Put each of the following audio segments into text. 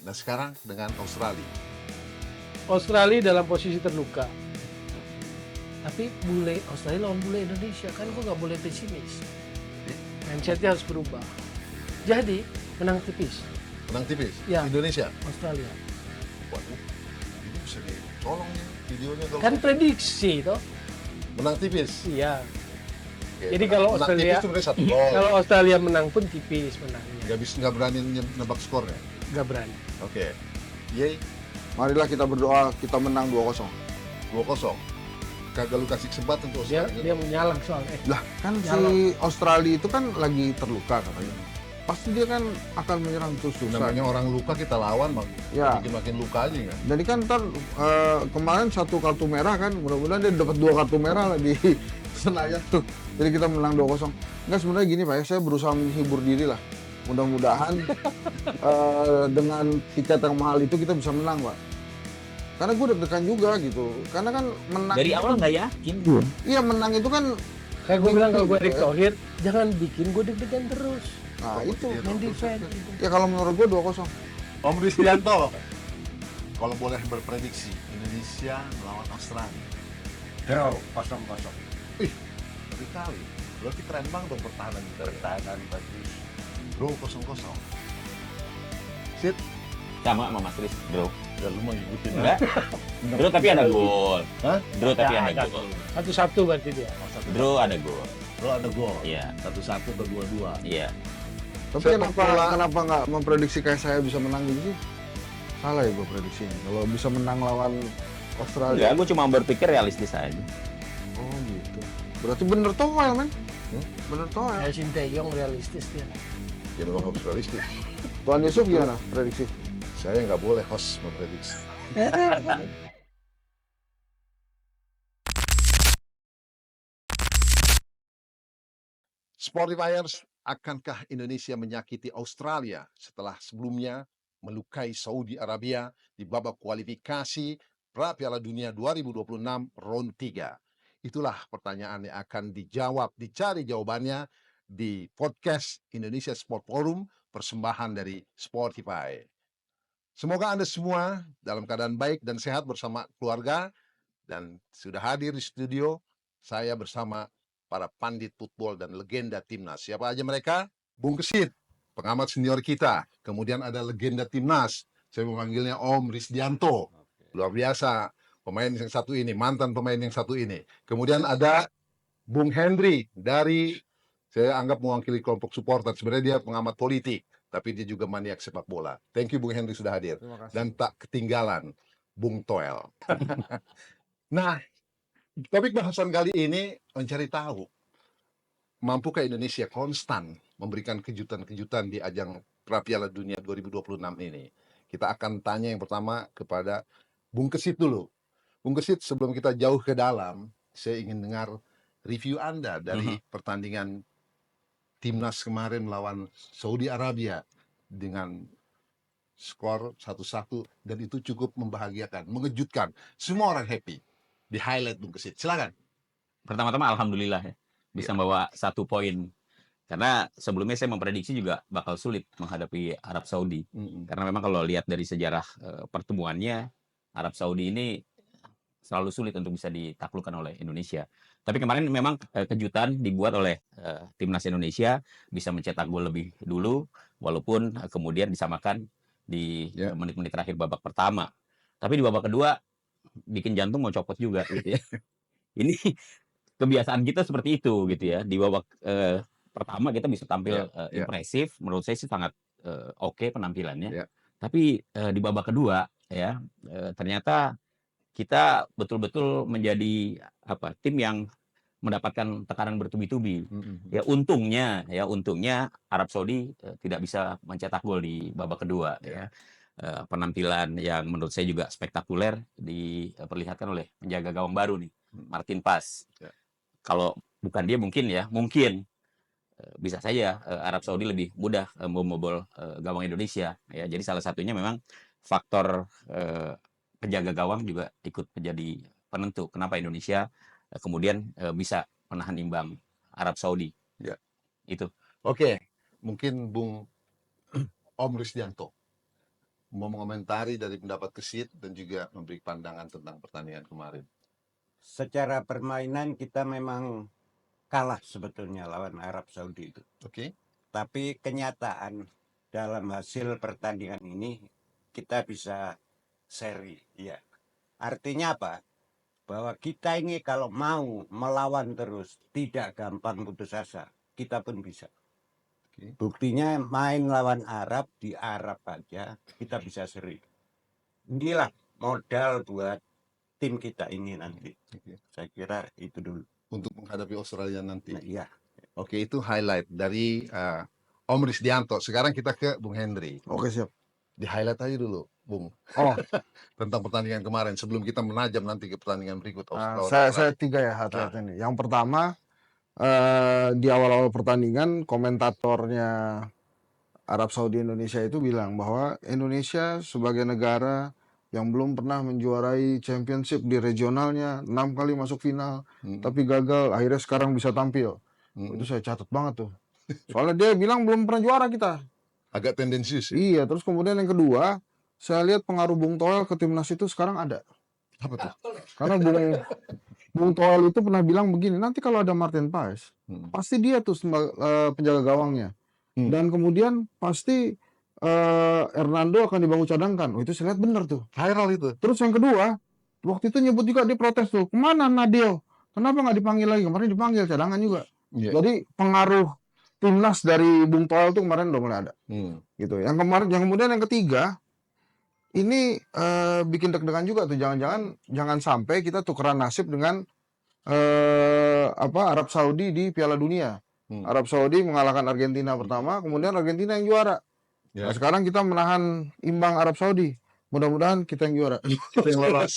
Nah sekarang dengan Australia. Australia dalam posisi terluka. Tapi bule Australia lawan bule Indonesia, kan gue nggak boleh pesimis. Mindsetnya harus berubah. Jadi menang tipis. Menang tipis? Ya. Indonesia? Australia. Waduh, ini bisa ditolong nih videonya kalau Kan prediksi toh. menang tipis. Iya. Oke, Jadi kalau menang Australia tipis sebenarnya 1 gol. Kalau Australia menang pun tipis menangnya. Nggak berani nebak skornya. Nggak berani. Oke. Yeay, Marilah kita berdoa kita menang 2-0. 2-0. Kagak lu kasih kesempatan untuk Dia Australia. dia menyalang soalnya. Lah kan Nyalon. si Australia itu kan lagi terluka katanya. Pasti dia kan akan menyerang terus susah. Namanya orang luka kita lawan, Ya. bikin makin luka aja kan. Jadi kan ntar kemarin 1 kartu merah kan, mudah-mudahan dia dapat 2 kartu merah lah di Senayan tuh. Jadi kita menang 2-0. Enggak, sebenarnya gini Pak ya, saya berusaha menghibur diri lah. Mudah-mudahan dengan tiket yang mahal itu kita bisa menang Pak. Karena gue deg-degan juga gitu. Karena kan menang. Dari awal nggak yakin gue. Iya, menang itu kan. Kayak gue bilang kalau gue Erick Thohir, jangan bikin gue deg-degan terus. Nah itu. Main defense. Ya kalau menurut gue 2-0. Om Rizdianto, kalau boleh berprediksi, Indonesia melawan Australia. Draw 0-0. Ih, lebih kali. Berarti keren banget dong pertahanan kita. Pertahanan bagus. Draw 0-0. Sit, Sama Mas Riz, draw. ya lu mau ngikutin. Enggak. Draw tapi ada gol. Hah? Draw tapi Ya, ada ada gol. 1-1 berarti dia. Draw ada gol. Draw ada gol. Iya. 1-1 atau 2-2. Iya. Tapi Sepak bola. kenapa nggak memprediksi kayak saya bisa menang gitu sih? Salah ya gue prediksinya. Kalau bisa menang lawan Australia. Enggak, gue cuma berpikir realistis aja. Oh gitu. Berarti bener toel men. Bener toel. Kayak Sinteyong realistis dia. Ya memang harus realistis. Tuan Yusuf gimana prediksi? Saya nggak boleh host memprediksi. Sportifiers, akankah Indonesia menyakiti Australia setelah sebelumnya melukai Saudi Arabia di babak kualifikasi pra Piala Dunia 2026 round 3? Itulah pertanyaan yang akan dijawab, dicari jawabannya di podcast Indonesia Sport Forum, persembahan dari Sportify. Semoga Anda semua dalam keadaan baik dan sehat bersama keluarga, dan sudah hadir di studio saya bersama para pandit football dan legenda timnas. Siapa aja mereka? Bung Kesit, pengamat senior kita. Kemudian ada legenda timnas, saya memanggilnya Om Rizdianto. Luar biasa, pemain yang satu ini, mantan pemain yang satu ini. Kemudian ada Bung Hendry dari, saya anggap mewakili kelompok supporter. Sebenarnya dia pengamat politik, tapi dia juga maniak sepak bola. Thank you Bung Hendry sudah hadir. Terima kasih. Dan tak ketinggalan Bung Toel. Nah, topik bahasan kali ini mencari tahu, mampukah Indonesia konstan memberikan kejutan-kejutan di ajang pra Piala Dunia 2026 ini? Kita akan tanya yang pertama kepada Bung Kesit dulu. Bung Kesit, sebelum kita jauh ke dalam, saya ingin dengar review Anda dari pertandingan timnas kemarin melawan Saudi Arabia dengan skor 1-1, dan itu cukup membahagiakan, mengejutkan. Semua orang happy. Di highlight Bung Kesit, silakan. Pertama-tama alhamdulillah ya bisa bawa 1 poin. Karena sebelumnya saya memprediksi juga bakal sulit menghadapi Arab Saudi. Karena memang kalau lihat dari sejarah pertemuannya, Arab Saudi ini selalu sulit untuk bisa ditaklukkan oleh Indonesia. Tapi kemarin memang kejutan dibuat oleh timnas Indonesia, bisa mencetak gol lebih dulu, walaupun kemudian disamakan di menit-menit terakhir babak pertama. Tapi di babak kedua bikin jantung mau copot juga gitu ya. Ini kebiasaan kita seperti itu gitu ya. Di babak pertama kita bisa tampil impresif, menurut saya sih sangat oke penampilannya. Tapi di babak kedua ya ternyata kita betul-betul menjadi tim yang mendapatkan tekanan bertubi-tubi. Ya untungnya Arab Saudi tidak bisa mencetak gol di babak kedua ya. Penampilan yang menurut saya juga spektakuler diperlihatkan oleh penjaga gawang baru nih, Martin Pas. Kalau bukan dia mungkin bisa saja Arab Saudi lebih mudah membobol gawang Indonesia ya. Jadi salah satunya memang faktor penjaga gawang juga ikut menjadi penentu kenapa Indonesia kemudian bisa menahan imbang Arab Saudi. Ya. Itu. Oke, mungkin Bung Om Rizdianto. mau mengomentari dari pendapat Kesit dan juga memberi pandangan tentang pertandingan kemarin. Secara permainan kita memang kalah sebetulnya lawan Arab Saudi itu. Oke. Tapi kenyataan dalam hasil pertandingan ini kita bisa seri, ya. Artinya apa? Bahwa kita ini kalau mau melawan terus tidak gampang putus asa. Kita pun bisa. Oke. Buktinya main lawan Arab di Arab aja kita bisa seri. Inilah modal buat tim kita ini nanti. Oke. Saya kira itu dulu. Untuk menghadapi Australia nanti. Nah, iya. Oke, itu highlight dari Om Risdianto. Sekarang kita ke Bung Hendri. Oke, siap. Di highlight aja dulu, Bung. Oh, Tentang pertandingan kemarin sebelum kita menajam nanti ke pertandingan berikut. saya 3 ya highlight ini. Yang pertama, di awal-awal pertandingan komentatornya Arab Saudi Indonesia itu bilang bahwa Indonesia sebagai negara yang belum pernah menjuarai championship di regionalnya, 6 kali masuk final, tapi gagal, akhirnya sekarang bisa tampil. Itu saya catat banget tuh. Soalnya dia bilang belum pernah juara kita. Agak tendensius ya. Iya, terus kemudian yang kedua, saya lihat pengaruh Bung Toel ke timnas itu sekarang ada. Apa tuh? Karena Bung Toel itu pernah bilang begini, nanti kalau ada Martin Paes, pasti dia tuh penjaga gawangnya. Dan kemudian pasti Hernando akan dibawa cadangkan. Oh, itu saya lihat bener tuh. Viral itu. Terus yang kedua, waktu itu nyebut juga dia protes tuh, kemana Nadeo? Kenapa nggak dipanggil lagi? Kemarin dipanggil cadangan juga. Iya. Jadi pengaruh timnas dari Bung Toel tuh kemarin udah mulai ada. Gitu. Yang kemudian yang ketiga, ini bikin deg-degan juga tuh. Jangan sampai kita tukeran nasib dengan Arab Saudi di Piala Dunia. Arab Saudi mengalahkan Argentina pertama, kemudian Argentina yang juara. Ya. Nah, sekarang kita menahan imbang Arab Saudi. Mudah-mudahan kita yang juara. Kita yang lolos.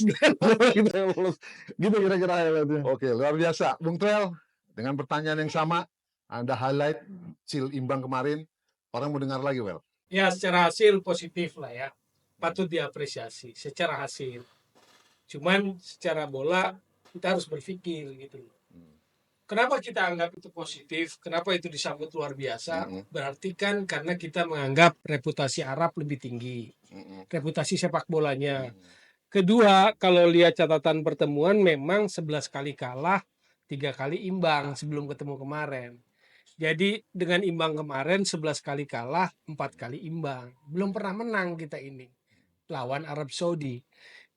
Kita yang lolos. Gitu kira-kira highlightnya. Oke, luar biasa. Bung Toel, dengan pertanyaan yang sama, Anda highlight hasil imbang kemarin. Orang mau dengar lagi, Wel. Ya, secara hasil positif lah ya. Patut diapresiasi secara hasil. Cuman secara bola kita harus berpikir gitu loh. Kenapa kita anggap itu positif? Kenapa itu disambut luar biasa? Berarti kan karena kita menganggap reputasi Arab lebih tinggi. Reputasi sepak bolanya. Kedua, kalau lihat catatan pertemuan memang 11 kali kalah, 3 kali imbang sebelum ketemu kemarin. Jadi dengan imbang kemarin 11 kali kalah, 4 kali imbang. Belum pernah menang kita ini lawan Arab Saudi.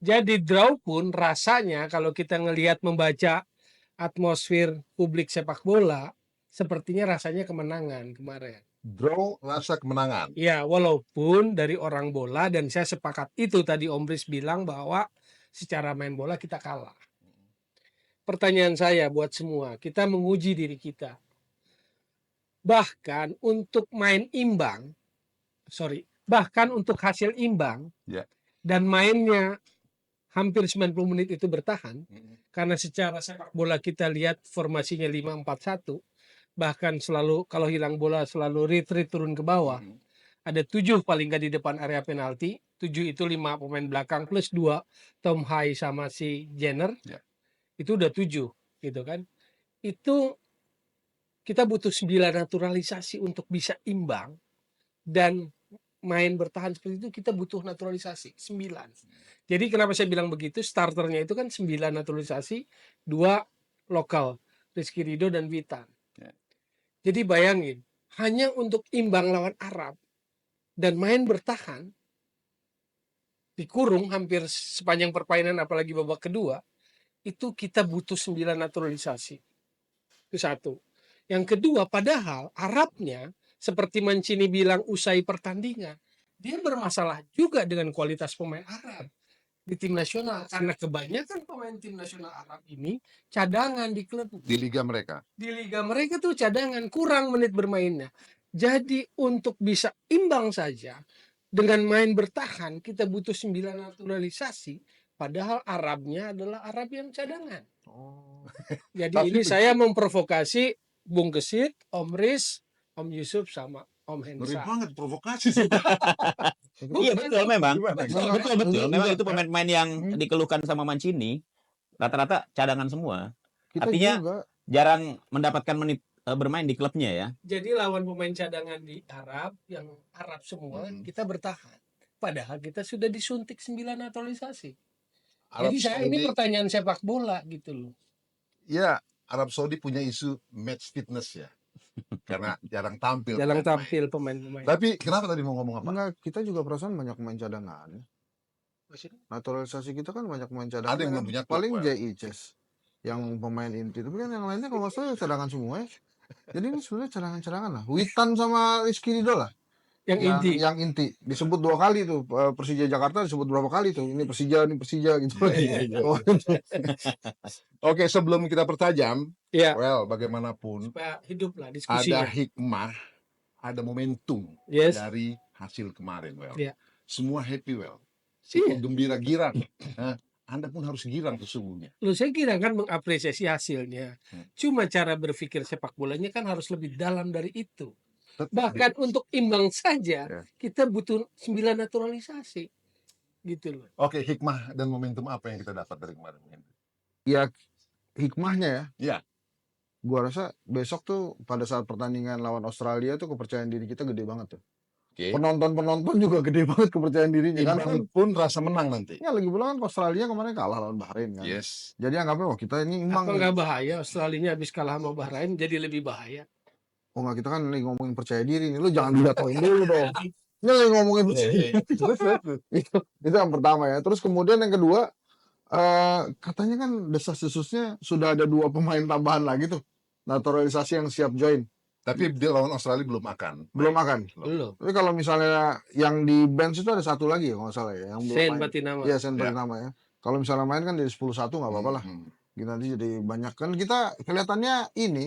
Jadi draw pun rasanya kalau kita ngelihat membaca atmosfer publik sepak bola, sepertinya rasanya kemenangan kemarin. Draw rasa kemenangan. Ya, walaupun dari orang bola, dan saya sepakat itu tadi Om Riz bilang bahwa secara main bola kita kalah. Pertanyaan saya buat semua, kita menguji diri kita. Bahkan untuk hasil imbang, Ya. dan mainnya hampir 90 menit itu bertahan, karena secara sepak bola kita lihat formasinya 5-4-1, bahkan selalu kalau hilang bola selalu retreat turun ke bawah. Ada 7 paling nggak di depan area penalti, 7 itu 5 pemain belakang plus 2 Tom Hai sama si Jenner. Ya. Itu udah 7 gitu kan. Itu kita butuh 9 naturalisasi untuk bisa imbang, dan main bertahan seperti itu kita butuh naturalisasi 9. Jadi kenapa saya bilang begitu, starternya itu kan 9 naturalisasi, 2 lokal, Rizky Ridho dan Witan. Ya. Jadi bayangin, hanya untuk imbang lawan Arab dan main bertahan, dikurung hampir sepanjang permainan apalagi babak kedua, itu kita butuh 9 naturalisasi. Itu satu. Yang kedua, padahal Arabnya seperti Mancini bilang usai pertandingan, dia bermasalah juga dengan kualitas pemain Arab di tim nasional, karena kebanyakan pemain tim nasional Arab ini cadangan di klub, Di liga mereka. di liga mereka tuh cadangan, kurang menit bermainnya. Jadi untuk bisa imbang saja dengan main bertahan kita butuh 9 naturalisasi, padahal Arabnya adalah Arab yang cadangan. Jadi Tapi ini saya memprovokasi Bung Kesit, Om Riz, Om Yusuf sama Om Ngeri Hensa. banget provokasi. Iya betul memang. Gimana? Betul. Memang itu pemain-pemain yang dikeluhkan sama Mancini rata-rata cadangan semua. Kita Artinya juga. jarang mendapatkan menit bermain di klubnya ya. Jadi lawan pemain cadangan di Arab, yang Arab semua, kita bertahan. padahal kita sudah disuntik 9 naturalisasi. Arab Jadi ini Saudi, pertanyaan sepak bola gitu loh. ya Arab Saudi punya isu match fitness ya, karena jarang tampil Jarang pemain-pemain. tampil pemain-pemain. Tapi kenapa tadi mau ngomong apa? Enggak, kita juga perasaan banyak pemain cadangan. Naturalisasi kita kan banyak pemain cadangan. Ada yang belum kan. punya klub, Paling well. J.I.Ches yang pemain inti. Tapi kan yang lainnya kalau nggak salah cadangan semua ya. Jadi ini sebenarnya cadangan-cadangan lah. Witan sama Rizky Ridho lah. Yang inti. Yang inti disebut 2 kali tuh. Persija Jakarta disebut berapa kali tuh? Ini Persija gitu. Iya. Oh, Oke, sebelum kita pertajam, Ya, well, bagaimanapun supaya hidup lah ada diskusinya. hikmah, ada momentum Yes. dari hasil kemarin, well. Iya. Semua happy, well. Iya. Gembira, girang. Nah, Anda pun harus girang sesungguhnya. Loh, saya kira kan mengapresiasi hasilnya. Cuma cara berpikir sepak bolanya kan harus lebih dalam dari itu. Bahkan untuk imbang saja Ya. kita butuh 9 naturalisasi. Gitu loh. Oke, hikmah dan momentum apa yang kita dapat dari kemarin? ya hikmahnya ya. Iya. Gua rasa besok tuh pada saat pertandingan lawan Australia tuh kepercayaan diri kita gede banget tuh. Oke. Penonton juga gede banget kepercayaan dirinya. Karena Imbang pun rasa menang nanti. ya lagi pula kan Australia kemarin kalah lawan Bahrain kan. Yes. Jadi anggapnya wah kita ini imbang. Apa nggak bahaya Australia habis kalah sama Bahrain jadi lebih bahaya? Oh enggak, kita kan lagi ngomongin percaya diri nih. Lu jangan dijatuhin dulu dong. Ini lagi ngomongin percaya diri. Itu yang pertama ya. Terus kemudian yang kedua, katanya kan desas-desusnya sudah ada 2 pemain tambahan lagi tuh. Naturalisasi yang siap join. Tapi dia lawan Australia belum akan. Belum akan. Belum. Tapi kalau misalnya yang di bench itu ada 1 lagi ya kalau nggak salah ya. Yang belum Sen main. Batinama. Iya, Sen Batinama ya. Kalau misalnya main kan jadi 10-1 nggak apa-apa lah. Gitu, nanti jadi banyak. Kan kita kelihatannya ini,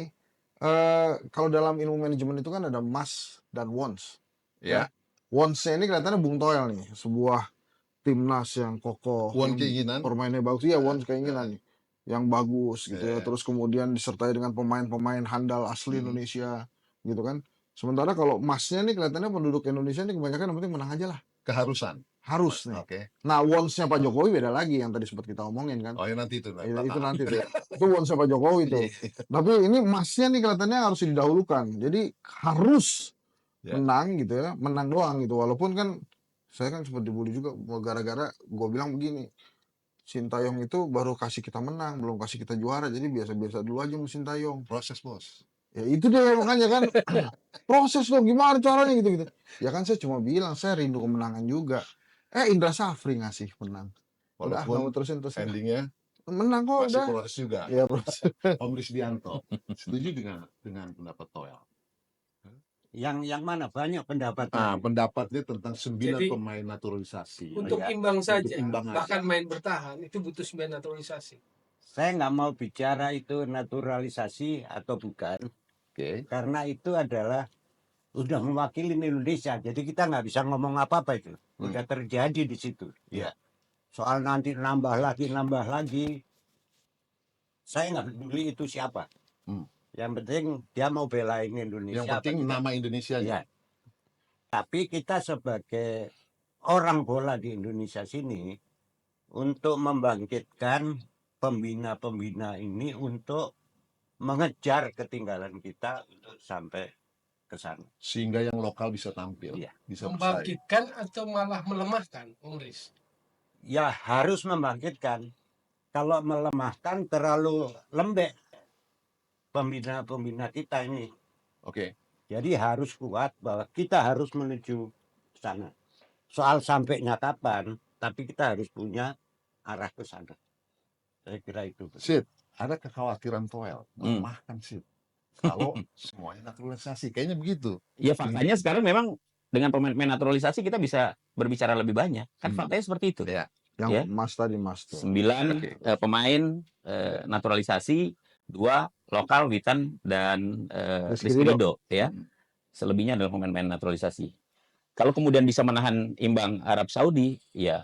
kalau dalam ilmu manajemen itu kan ada must dan wants. Ya. Wants-nya ini kelihatannya Bung Toel nih. Sebuah timnas yang kokoh. Want yang keinginan. permainnya bagus. Iya, wants keinginan nih. Yang bagus gitu ya. Terus kemudian disertai dengan pemain-pemain handal asli Indonesia gitu kan. Sementara kalau emasnya nih kelihatannya penduduk Indonesia nih kebanyakan yang penting menang aja lah. Keharusan. Harus nih. Oke. Nah, wants-nya Pak Jokowi beda lagi yang tadi sempat kita omongin kan. Oh ya nanti itu. Itu nanti tuh. Itu wants-nya Pak Jokowi tuh. Tapi ini emasnya nih kelihatannya harus didahulukan. Jadi harus menang gitu ya. Menang doang gitu. Walaupun kan saya kan sempat dibully juga gara-gara gue bilang begini. Sintayong itu baru kasih kita menang, belum kasih kita juara. Jadi biasa-biasa dulu aja sama Sintayong. Proses, bos. Ya itu deh makanya kan proses dong gimana caranya gitu-gitu. Ya kan saya cuma bilang saya rindu kemenangan juga. Indra Safri ngasih menang. Udah Walaupun kamu terusin. endingnya Menang kok masih udah. proses juga. Ya proses. Om Risdianto setuju dengan pendapat Toel. Yang mana banyak pendapat. Pendapatnya tentang 9 Jadi, pemain naturalisasi. Untuk Ya. imbang saja, imbang aja. bahkan main bertahan itu butuh 9 naturalisasi. Saya nggak mau bicara itu naturalisasi atau bukan, Oke. karena itu adalah udah mewakili Indonesia. Jadi kita nggak bisa ngomong apa-apa itu. Udah terjadi di situ. Ya. Soal nanti nambah lagi. Saya nggak peduli itu siapa. Yang penting dia mau belain Indonesia. Yang penting nama Indonesia ya. Tapi kita sebagai orang bola di Indonesia sini untuk membangkitkan pembina-pembina ini untuk mengejar ketinggalan kita untuk sampai ke sana. Sehingga yang lokal bisa tampil, Iya. bisa bersaing. Membangkitkan atau malah melemahkan, Bung Riz? Ya harus membangkitkan. Kalau melemahkan terlalu lembek pembina-pembina kita ini. Oke. Jadi harus kuat bahwa kita harus menuju sana. Soal sampainya kapan, tapi kita harus punya arah ke sana. Saya kira itu. Sid, ada kekhawatiran Toel melemahkan Sid. Kalau semuanya naturalisasi, kayaknya begitu. Ya faktanya sekarang memang dengan pemain-pemain naturalisasi kita bisa berbicara lebih banyak. Kan faktanya seperti itu. Ya. Yang Mas tadi Mas tuh. 9 pemain naturalisasi, 2 lokal, Witan dan Rizky Ridho ya. Selebihnya adalah pemain-pemain naturalisasi. Kalau kemudian bisa menahan imbang Arab Saudi, ya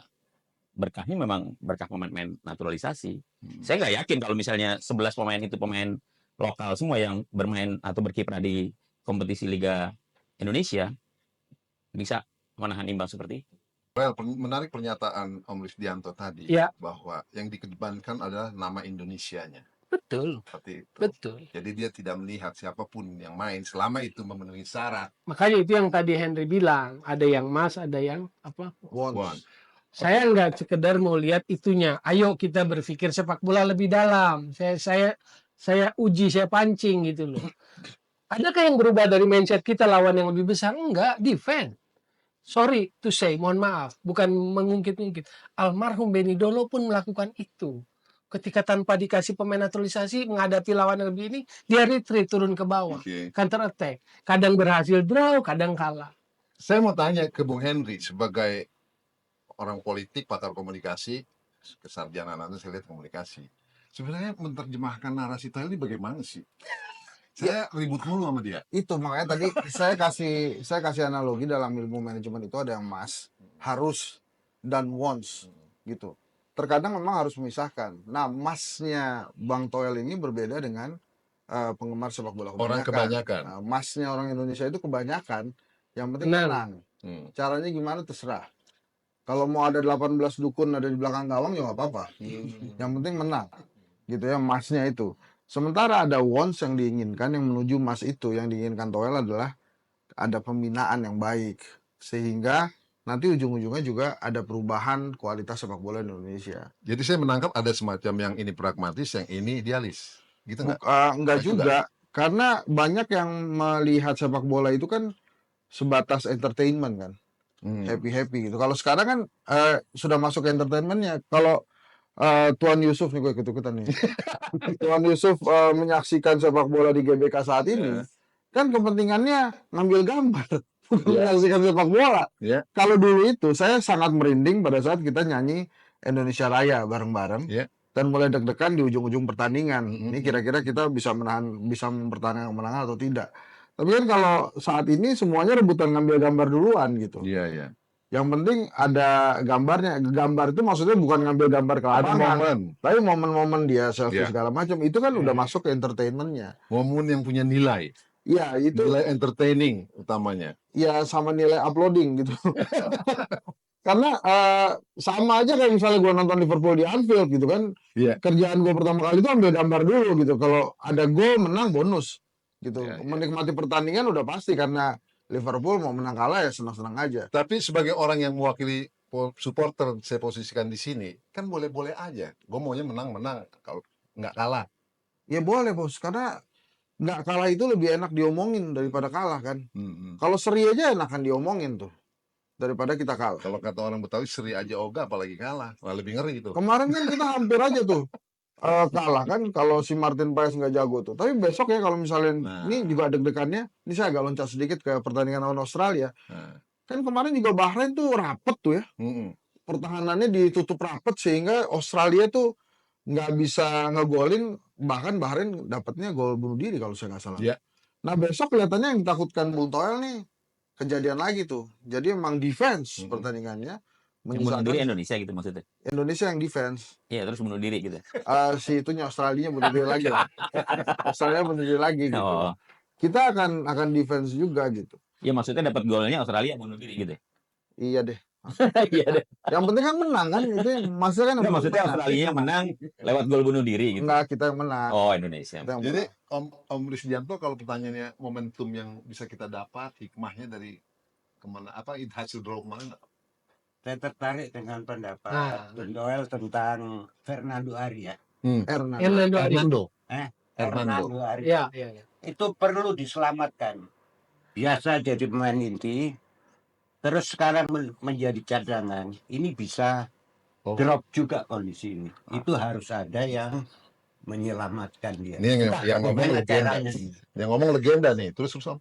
berkahnya memang berkah pemain-pemain naturalisasi. Saya nggak yakin kalau misalnya 11 pemain itu pemain lokal semua yang bermain atau berkiprah di kompetisi Liga Indonesia bisa menahan imbang seperti itu. Well, menarik pernyataan Om Risdianto tadi Ya. bahwa yang dikedepankan adalah nama Indonesianya. Betul, Seperti itu. betul. Jadi dia tidak melihat siapapun yang main selama itu memenuhi syarat. Makanya itu yang tadi Henry bilang, ada yang emas, ada yang apa. Wons. Saya nggak sekedar mau lihat itunya. Ayo kita berpikir sepak bola lebih dalam. Saya uji, saya pancing gitu loh. Adakah yang berubah dari mindset kita lawan yang lebih besar? Enggak, defend. Sorry to say, mohon maaf, bukan mengungkit-ungkit. Almarhum Benny Dolo pun melakukan itu. Ketika tanpa dikasih pemain naturalisasi menghadapi lawan yang lebih ini, dia retreat turun ke bawah, Oke. counter attack. Kadang berhasil draw, kadang kalah. Saya mau tanya ke Bung Henry sebagai orang politik, pakar komunikasi, kesarjanaan Anda saya lihat komunikasi. Sebenarnya menerjemahkan narasi Thailand ini bagaimana sih? Saya ribut mulu sama dia. Itu makanya tadi saya kasih analogi dalam ilmu manajemen itu ada yang must, harus, dan wants gitu. Terkadang memang harus memisahkan. Nah, must-nya Bang Toel ini berbeda dengan penggemar sepak bola Orang kebanyakan. Nah, must-nya orang Indonesia itu kebanyakan yang penting Menang. menang. Hmm. Caranya gimana terserah. Kalau mau ada 18 dukun ada di belakang gawang ya nggak apa-apa. Yang penting menang. Gitu ya, must-nya itu. Sementara ada wants yang diinginkan, yang menuju mas itu, yang diinginkan Toel adalah ada pembinaan yang baik. Sehingga nanti ujung-ujungnya juga ada perubahan kualitas sepak bola Indonesia. Jadi saya menangkap ada semacam yang ini pragmatis, yang ini idealis. Gitu nggak? Enggak Enggak juga, karena banyak yang melihat sepak bola itu kan sebatas entertainment kan. Hmm. Happy-happy gitu. Kalau sekarang kan sudah masuk ke entertainmentnya. Kalau Tuan Yusuf nih, gue ikut-ikutan nih. Tuan Yusuf menyaksikan sepak bola di GBK saat ini, kan kepentingannya ngambil gambar, bukan menyaksikan sepak bola. Ya. Kalau dulu itu saya sangat merinding pada saat kita nyanyi Indonesia Raya bareng-bareng, Ya. dan mulai deg-degan di ujung-ujung pertandingan. Mhm. Ini kira-kira kita bisa mempertahankan kemenangan atau tidak. Tapi kan kalau saat ini semuanya rebutan ngambil gambar duluan gitu. Iya, iya. Yang penting ada gambarnya. Gambar itu maksudnya bukan ngambil gambar ke Ada lapangan, momen. tapi momen-momen dia selfie Iya. segala macam. Itu kan udah masuk ke entertainmentnya. Momen yang punya nilai. Ya itu Nilai entertaining utamanya. ya sama nilai uploading gitu. Karena sama aja kayak misalnya gue nonton Liverpool di Anfield gitu kan. Iya. Kerjaan gue pertama kali itu ambil gambar dulu gitu. Kalau ada gol menang bonus gitu. Iya, iya. Menikmati pertandingan udah pasti karena Liverpool mau menang kalah ya senang-senang aja. Tapi sebagai orang yang mewakili supporter, saya posisikan di sini, kan boleh-boleh aja. Gue maunya menang-menang, kalau nggak kalah. Ya boleh bos, karena nggak kalah itu lebih enak diomongin daripada kalah kan. Hmm. Kalau seri aja enakan diomongin tuh daripada kita kalah. Kalau kata orang Betawi, seri aja ogah, apalagi kalah. Wah, lebih ngeri itu. Kemarin kan kita hampir aja tuh kalah kan kalau si Martin Paes nggak jago tuh. Tapi besok ya kalau misalnya Nah. ini juga deg-degannya, ini saya agak loncat sedikit ke pertandingan lawan Australia. Nah. Kan kemarin juga Bahrain tuh rapet tuh ya. Mm-mm. Pertahanannya ditutup rapet sehingga Australia tuh nggak bisa ngegolin, bahkan Bahrain dapatnya gol bunuh diri kalau saya nggak salah. Iya. Nah besok kelihatannya yang ditakutkan Bung Toel nih kejadian lagi tuh. Jadi emang defense pertandingannya. Yang bunuh diri Menyisakan Indonesia gitu maksudnya. Indonesia yang defense. Iya, terus bunuh diri gitu. Si itunya Australia bunuh diri lagi lah. Australia bunuh diri lagi gitu. Oh. Kita akan defense juga gitu. Ya maksudnya dapat golnya Australia bunuh diri gitu. Iya deh. Iya deh. Yang penting kan menang kan itu maksudnya kan. Nggak, maksudnya Australia menang lewat gol bunuh diri gitu. Enggak, kita yang menang. Oh, Indonesia. Kita yang Jadi menang. Om Risdianto, kalau pertanyaannya momentum yang bisa kita dapat, hikmahnya dari kemana, apa hasil draw kemarin? Saya tertarik dengan pendapat Nah. Bung Doel tentang Fernando Ari ya. Hernando. Hernando. Fernando Ari. Ya, ya, ya. Itu perlu diselamatkan. Biasa jadi pemain inti, terus sekarang menjadi cadangan. Ini bisa Oh. drop juga kondisi ini. Itu harus ada yang menyelamatkan dia. Ini yang ngomong Bagaimana legenda. caranya? Yang ngomong legenda nih. Terus Om.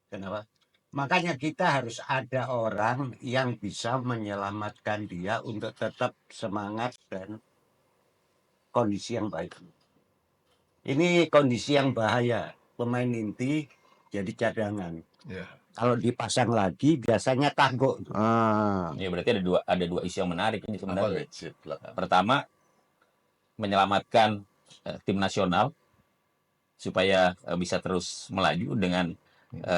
Kenapa? Makanya kita harus ada orang yang bisa menyelamatkan dia untuk tetap semangat dan kondisi yang baik. Ini kondisi yang bahaya. Pemain inti jadi cadangan. Ya. Kalau dipasang lagi biasanya tangguk. Ya berarti ada dua isu yang menarik ini Apa sebenarnya. Sip. Pertama, menyelamatkan tim nasional supaya bisa terus melaju dengan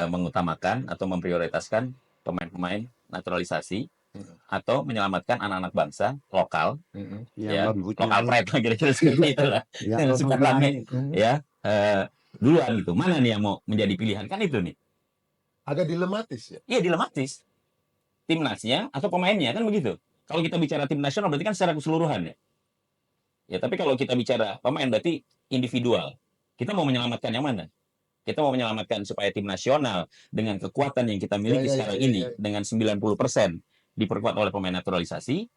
mengutamakan atau memprioritaskan pemain-pemain naturalisasi atau menyelamatkan anak-anak bangsa lokal, Yang ya, mempunyai lokal pride lah kira-kira seperti itulah. yang Yang suka mempunyai rame, ya, duluan gitu. Mana nih yang mau menjadi pilihan? Kan itu nih. Agak dilematis ya. Iya, dilematis. Timnasnya atau pemainnya kan begitu. Kalau kita bicara tim nasional berarti kan secara keseluruhan ya. Ya, tapi kalau kita bicara pemain berarti individual. Kita mau menyelamatkan yang mana? Kita mau menyelamatkan supaya tim nasional dengan kekuatan yang kita miliki sekarang ini dengan 90% diperkuat oleh pemain naturalisasi,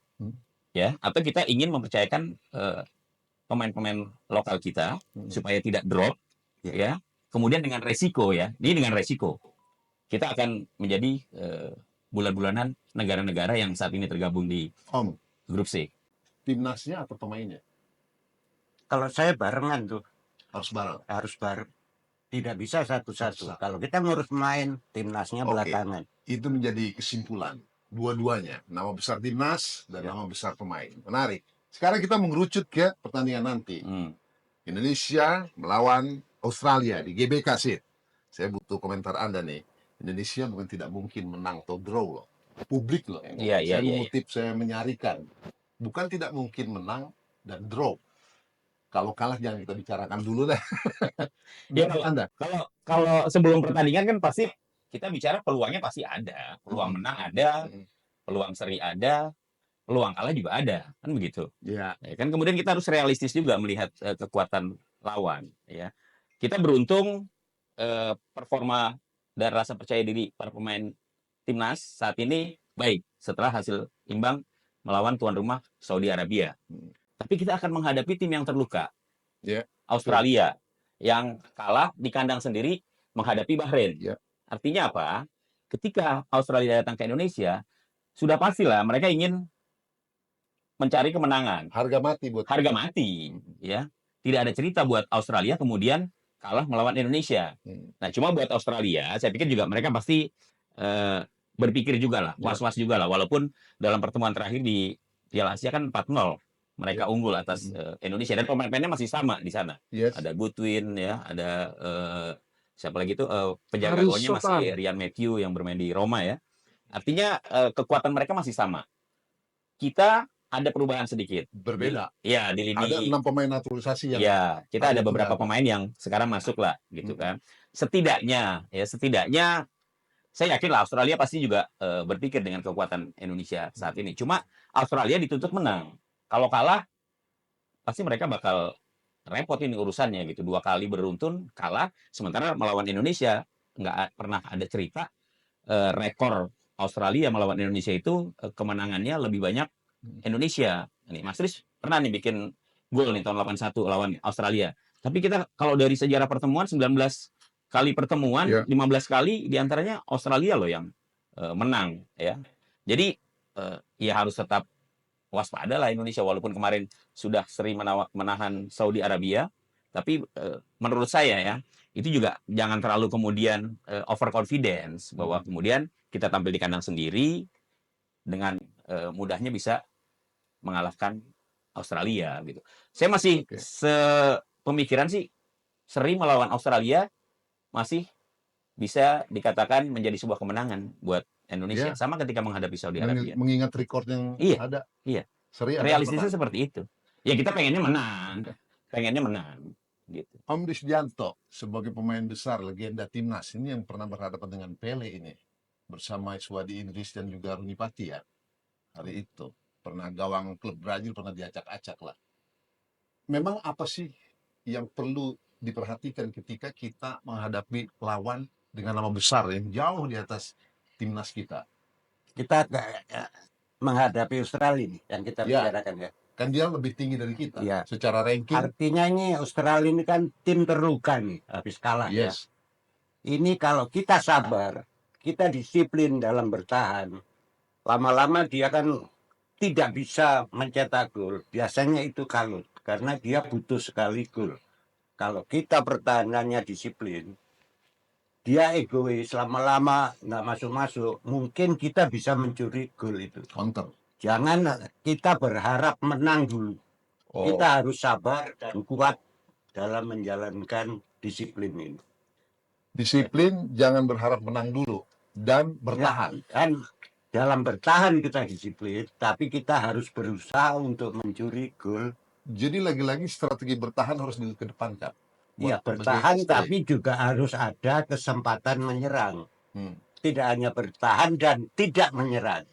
ya, atau kita ingin mempercayakan pemain-pemain lokal kita supaya tidak drop, ya. Kemudian dengan resiko ya, ini dengan resiko kita akan menjadi bulan-bulanan negara-negara yang saat ini tergabung di Om, grup C. timnasnya atau pemainnya Kalau saya barengan tuh, harus bareng. harus bareng. Tidak bisa satu-satu. Satu-satu. Kalau kita ngurus main, timnasnya Oke. belakangan. Itu menjadi kesimpulan. Dua-duanya, nama besar timnas dan Ya. nama besar pemain. Menarik. Sekarang kita mengerucut ke pertandingan nanti. Indonesia melawan Australia di GBK Seed. Saya butuh komentar Anda nih. Indonesia bukan tidak mungkin menang atau draw loh. Publik loh. Iya, iya, Saya iya. mengutip, saya menyarikan. Bukan tidak mungkin menang dan draw. Kalau kalah jangan kita bicarakan dulu deh. Ya, Menurut Anda? kalau sebelum pertandingan kan pasti kita bicara peluangnya pasti ada. Peluang menang ada, peluang seri ada, peluang kalah juga ada, kan begitu. Ya. Ya kan kemudian kita harus realistis juga melihat kekuatan lawan, ya. Kita beruntung performa dan rasa percaya diri para pemain timnas saat ini baik setelah hasil imbang melawan tuan rumah Saudi Arabia. Tapi kita akan menghadapi tim yang terluka. Ya. Australia yang kalah di kandang sendiri menghadapi Bahrain. Ya. Artinya apa? Ketika Australia datang ke Indonesia, sudah pastilah mereka ingin mencari kemenangan. Harga mati buat Harga mati, ya. Tidak ada cerita buat Australia kemudian kalah melawan Indonesia. Nah, cuma buat Australia, saya pikir juga mereka pasti berpikir juga lah, was-was juga lah. Walaupun dalam pertemuan terakhir di Piala Asia kan 4-0 mereka unggul atas Indonesia dan pemain-pemainnya masih sama di sana. Yes. Ada Goodwin, ya, ada siapa lagi itu penjaga Haris golnya masih Sultan. Ryan Matthew yang bermain di Roma ya. Artinya kekuatan mereka masih sama. Kita ada perubahan sedikit. Berbeda. Ya, di lini. Ada 6 pemain naturalisasi yang Ya, kita ada itu beberapa ada. pemain yang sekarang masuk lah, gitu kan. Setidaknya saya yakin lah Australia pasti juga berpikir dengan kekuatan Indonesia saat ini. Cuma Australia dituntut menang. Kalau kalah, pasti mereka bakal repot ini urusannya gitu. 2 kali beruntun kalah, sementara melawan Indonesia nggak pernah ada cerita rekor Australia melawan Indonesia itu kemenangannya lebih banyak Indonesia. Nih, Mas Riz pernah nih bikin gol nih tahun 81 lawan Australia. Tapi kita kalau dari sejarah pertemuan 19 kali pertemuan, Ya. 15 kali diantaranya Australia loh yang menang ya. Jadi ya harus tetap waspada lah Indonesia walaupun kemarin sudah sering menahan Saudi Arabia, tapi menurut saya ya itu juga jangan terlalu kemudian overconfidence bahwa kemudian kita tampil di kandang sendiri dengan mudahnya bisa mengalahkan Australia gitu. Saya masih sepemikiran sih seri melawan Australia masih bisa dikatakan menjadi sebuah kemenangan buat Indonesia. Ya. Sama ketika menghadapi Saudi Arabia. mengingat rekor yang Iya. ada. Iya. Seri ada Realistisnya pertandingan. seperti itu. Ya kita pengennya menang. Gitu. Om Risdianto sebagai pemain besar legenda timnas ini yang pernah berhadapan dengan Pele ini bersama Iswadi Idris dan juga Runi Pati ya. Hari itu pernah gawang klub Brazil pernah diacak-acak lah. Memang apa sih yang perlu diperhatikan ketika kita menghadapi lawan dengan nama besar yang jauh di atas timnas kita? Kita menghadapi Australia nih yang kita Ya. bicarakan ya. Kan dia lebih tinggi dari kita Ya. secara ranking. Artinya ini Australia ini kan tim terluka nih habis kalah ya. Yes. Ini kalau kita sabar, kita disiplin dalam bertahan, lama-lama dia kan tidak bisa mencetak gol. Biasanya itu kalut karena dia butuh sekali gol. Kalau kita pertahanannya disiplin, dia egois, lama-lama nggak masuk-masuk, mungkin kita bisa mencuri gol itu. Counter. Jangan kita berharap menang dulu. Oh. Kita harus sabar dan kuat dalam menjalankan disiplin ini. Disiplin, jangan berharap menang dulu dan bertahan. Ya, kan dalam bertahan kita disiplin, tapi kita harus berusaha untuk mencuri gol. Jadi lagi-lagi strategi bertahan harus dikedepankan. Ya, Buat bertahan sebagai tapi juga harus ada kesempatan menyerang. Hmm. Tidak hanya bertahan dan tidak menyerang.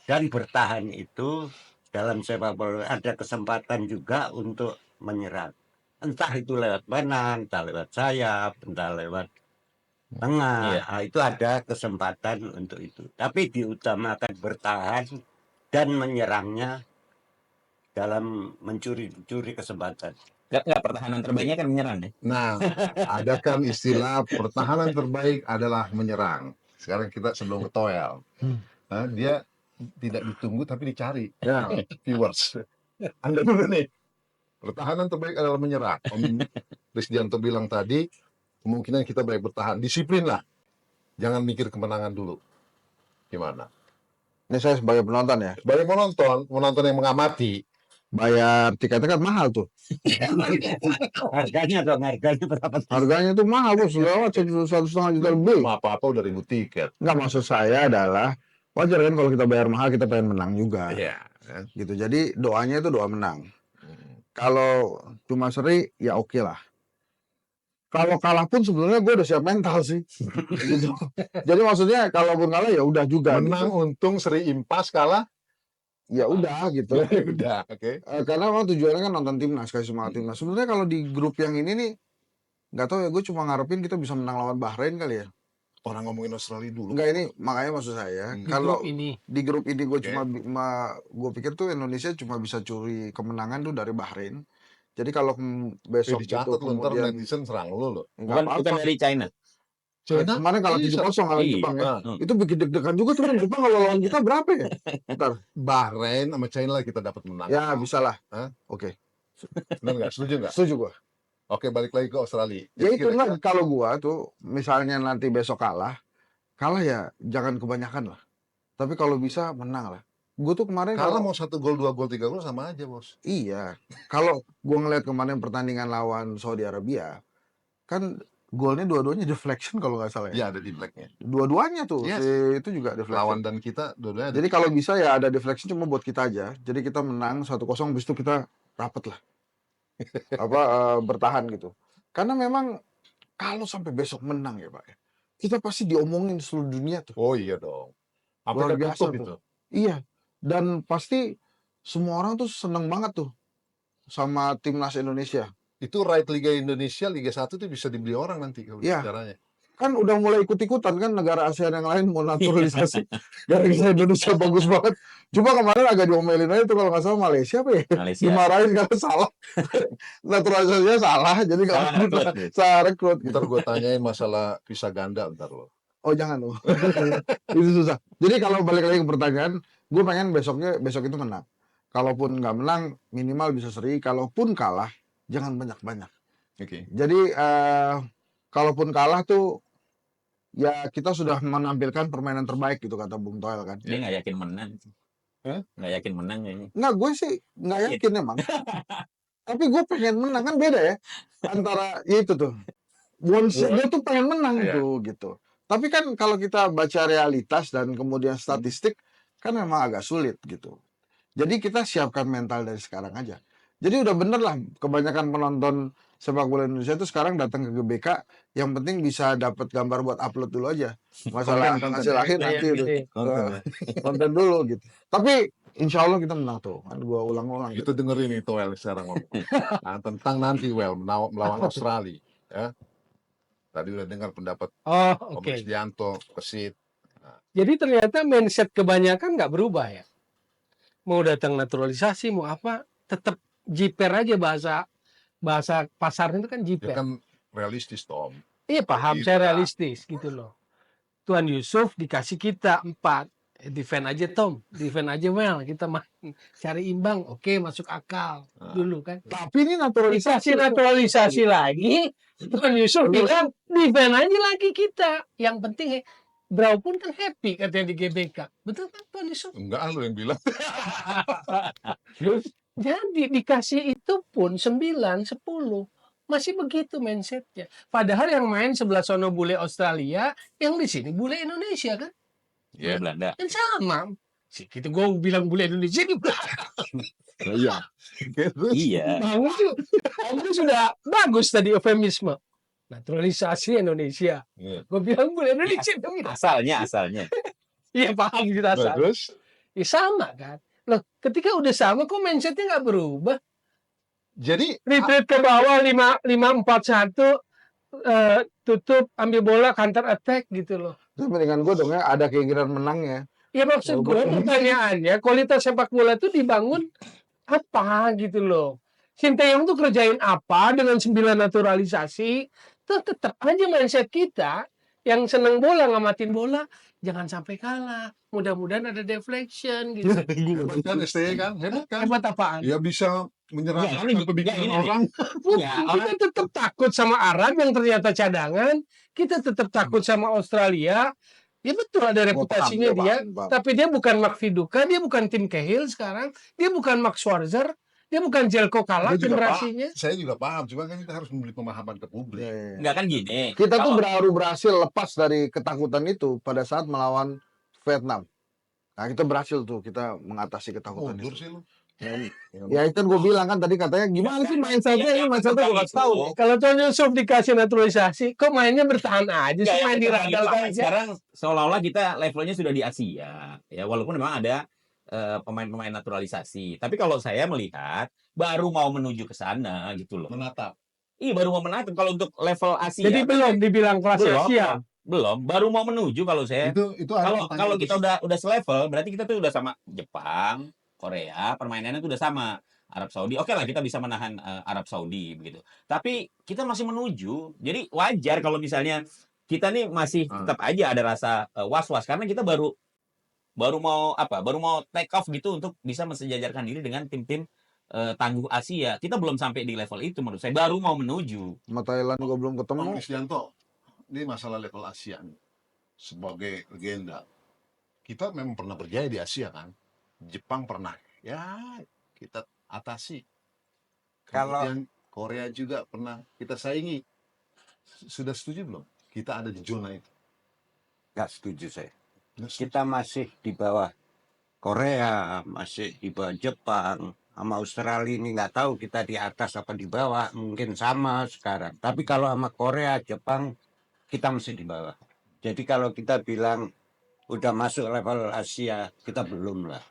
Dan bertahan itu dalam sepak bola ada kesempatan juga untuk menyerang. Entah itu lewat kanan, entah lewat sayap, entah lewat tengah. Iya. Nah, itu ada kesempatan untuk itu. Tapi diutamakan bertahan dan menyerangnya dalam mencuri kesempatan. Nggak, pertahanan terbaiknya kan menyerang ya. Nah, ada kan istilah pertahanan terbaik adalah menyerang. Sekarang kita sebelum ke Toel. Nah, dia tidak ditunggu tapi dicari. Ya, viewers. Anda dulu nih. Pertahanan terbaik adalah menyerang. Om Risdianto bilang tadi, kemungkinan kita baik bertahan. Disiplin lah. Jangan mikir kemenangan dulu. Gimana? Ini saya sebagai penonton ya, Sebagai penonton yang mengamati. bayar tiketnya kan mahal tuh. Harganya berapa? Harganya tuh mahal bos, lewat 1,5 juta lebih. Apa-apa udah 1.000 tiket. Nggak, maksud saya adalah wajar kan kalau kita bayar mahal kita pengen menang juga. Iya. Gitu. Jadi doanya itu doa menang. Hmm. Kalau cuma seri ya oke lah. Kalau kalah pun sebenarnya gue udah siap mental sih. Gitu. Jadi maksudnya kalaupun kalah ya udah juga. Menang, gitu. untung, seri, impas, kalah. Ya udah gitu. Udah, oke. Karena memang tujuannya kan nonton timnas, kasih semangat timnas. Sebenarnya kalau di grup yang ini nih, nggak tahu ya, gue cuma ngarepin kita bisa menang lawan Bahrain kali ya. Orang ngomongin Australia dulu. Enggak, ini makanya maksud saya Hmm. kalau ini di grup ini gue Oke. gue pikir tuh Indonesia cuma bisa curi kemenangan tuh dari Bahrain. Jadi kalau besok itu Dicatat lu, ntar kemudian netizen serang lu. nggak Bukan apa-apa. dari China. China? Kemarin kalah Iya, 7-0 kalah Iya. Jepang ya. Nah, Itu bikin deg-degan juga tuh kan Jepang kalau lawan kita berapa ya? Ntar Bahrain sama China lah kita dapat menang. ya bisa lah. Hah? Oke, Benar nggak? Setuju nggak? setuju gue. Oke, balik lagi ke Australia. Ya Jadi itu lah kira-kira- kalau gua tuh misalnya nanti besok kalah ya jangan kebanyakan lah. Tapi kalau bisa menang lah. Gue tuh kemarin Kalah kalau mau 1 gol, 2 gol, 3 gol sama aja, bos. iya, kalau gua ngeliat kemarin pertandingan lawan Saudi Arabia, kan golnya dua-duanya deflection kalau nggak salah ya. Ya, ada di blacknya. Dua-duanya tuh, Yes. itu juga deflection. Lawan dan kita, dua-duanya ada. Jadi kalau bisa ya ada deflection cuma buat kita aja. Jadi kita menang 1-0, habis itu kita rapet lah. Bertahan gitu. Karena memang kalau sampai besok menang ya Pak ya, kita pasti diomongin seluruh dunia tuh. Oh iya dong. Luar Sampai biasa tertutup tuh. itu. Iya, dan pasti semua orang tuh seneng banget tuh sama timnas Indonesia. Itu right Liga Indonesia, Liga 1 tuh bisa dibeli orang nanti kalau Iya. caranya. Kan udah mulai ikut-ikutan kan negara ASEAN yang lain mau naturalisasi. Gara-gara Indonesia bagus banget. Cuma kemarin agak diomelin aja tuh kalau nggak salah Malaysia apa ya? Malaysia. Dimarahin karena salah. Naturalisasinya salah, jadi nggak Salah bisa. rekrut. Salah rekrut. Ntar gue tanyain masalah visa ganda ntar lo. Oh jangan loh. Itu susah. Jadi kalau balik lagi ke pertanyaan, gue pengen besok itu menang. Kalaupun nggak menang, minimal bisa seri. Kalaupun kalah, jangan banyak-banyak. Oke. Jadi kalaupun kalah tuh ya kita sudah menampilkan permainan terbaik gitu kata Bung Toel kan. Dia nggak yakin menang. Hah? Nggak yakin menang kayaknya. Nggak, gue sih nggak yakin emang. Tapi gue pengen menang, kan beda ya antara ya itu tuh. Gue tuh pengen menang Iya. tuh gitu. Tapi kan kalau kita baca realitas dan kemudian statistik kan memang agak sulit gitu. Jadi kita siapkan mental dari sekarang aja. Jadi udah bener lah kebanyakan penonton sepak bola Indonesia itu sekarang datang ke GBK, yang penting bisa dapat gambar buat upload dulu aja. Masalah Konten. hasil akhir nanti Iya, udah iya. konten dulu gitu. Tapi insya Allah kita menang tuh. Kan gua ulang-ulang gitu. Itu dengerin itu Well sekarang ngomong. Nah, tentang nanti Well melawan Australia. Ya. Tadi udah dengar pendapat Oh, Om oke. Risdianto, Kesit. Jadi ternyata mindset kebanyakan nggak berubah ya. Mau datang naturalisasi, mau apa, tetap jiper aja bahasa pasarnya itu kan Ya jiper. kan realistis Tom. Iya paham, Kita. saya realistis gitu loh. Tuan Yusuf dikasih kita 4. Defend aja Tom, defend aja Well, kita cari imbang, oke masuk akal dulu kan. Tapi ini naturalisasi. Dikasih naturalisasi lagi, Tuan Yusuf bilang defend aja lagi kita. Yang penting draw pun kan happy katanya di GBK. Betul kan Tuan Yusuf? Enggak lu yang bilang. Jadi dikasih itu pun 9, 10. Masih begitu mindsetnya. Padahal yang main sebelah sono bule Australia, yang di sini bule Indonesia kan. bule Ya. Belanda. Kan sama. Kita gue bilang bule Indonesia di Iya. Iya. Bagus sudah bagus tadi eufemisme. Naturalisasi Indonesia. Iya. Gue bilang bule Indonesia dong. Asalnya. Iya paham kita Nah, sama. terus Ya sama kan. Loh, ketika udah sama kok mindsetnya nggak berubah? jadi Retreat ke bawah 5-4-1, tutup, ambil bola, counter attack gitu loh. Tapi dengan gue dong ya, ada keinginan menangnya. Ya maksud gue pertanyaannya, kualitas sepak bola itu dibangun apa gitu loh. Sinteyong tuh kerjain apa dengan 9 naturalisasi? Tuh tetap aja mindset kita yang seneng bola, ngamatin bola, jangan sampai kalah. Mudah-mudahan ada deflection gitu. hebat kan STY kan? Hebat kan? Hebat apaan? Dia bisa menyerahkan Enggak, pemikiran ini. orang. Ya, Kita tetap takut sama Arab yang ternyata cadangan. Kita tetap takut sama Australia. Ya betul ada reputasinya paham, dia. paham. Tapi dia bukan Mark Viduka, dia bukan Tim Cahill sekarang. Dia bukan Max Scherzer. Dia bukan Jelko Kala Dia juga generasinya. Saya juga paham, cuma kan kita harus memberi pemahaman ke publik. enggak kan gini. Kita tuh Kalau- baru berhasil lepas dari ketakutan itu pada saat melawan Vietnam. Nah, kita berhasil tuh, kita mengatasi ketakutan Mundur itu. sih lu. Ya itu gue bilang kan tadi katanya gimana sih mindsetnya, ini mindsetnya gue kasih tahu. Kalau Tuan Yusuf dikasih naturalisasi, kok mainnya bertahan aja sih, Enggak, main di kita radal kan aja. sekarang seolah-olah kita levelnya sudah di Asia ya, walaupun memang ada pemain-pemain naturalisasi, tapi kalau saya melihat baru mau menuju ke sana gitu loh. Menatap. Iya, baru mau menatap. Kalau untuk level Asia Jadi belum dibilang kelas belum, Asia. belum, baru mau menuju kalau saya. Itu ada Kalau pertanyaan kalau kita khusus. udah selevel, berarti kita tuh udah sama Jepang, Korea, permainannya tuh udah sama. Arab Saudi, oke lah kita bisa menahan Arab Saudi begitu. Tapi kita masih menuju, jadi wajar kalau misalnya kita nih masih tetap aja ada rasa was-was karena kita baru mau take off gitu untuk bisa mensejajarkan diri dengan tim-tim tangguh Asia. Kita belum sampai di level itu menurut saya, baru mau menuju. Sama Thailand gue belum Bang ketemu. Krisdianto, ini masalah level Asia nih. Sebagai legenda, kita memang pernah berjaya di Asia kan. Jepang pernah, ya kita atasi. Kalau- Kemudian Korea juga pernah kita saingi. Sudah setuju belum? Kita ada di zona itu. nggak setuju saya. Nggak setuju. Kita masih di bawah Korea, masih di bawah Jepang, sama Australia ini nggak tahu kita di atas apa di bawah, mungkin sama sekarang. Tapi kalau sama Korea, Jepang, kita masih di bawah. Jadi kalau kita bilang udah masuk level Asia, kita belum lah.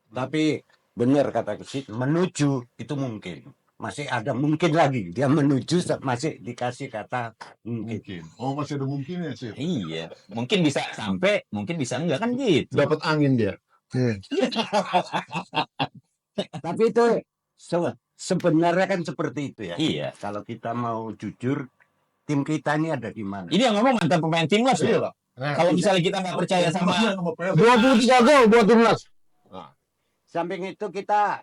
Tapi benar kata Kesit, menuju itu mungkin. Masih ada mungkin lagi. Dia menuju masih dikasih kata mungkin. Mungkin. Oh, masih ada mungkinnya sih. Iya, mungkin bisa sampai, mungkin bisa enggak kan gitu. Dapat angin dia. Tapi itu sebenarnya kan seperti itu ya. Iya. Kalau kita mau jujur, tim kita ini ada di mana? Ini yang ngomong mantan pemain timnas Iya loh. lah. Kalau misalnya kita nggak percaya sama 23 gol buat timnas. Samping itu kita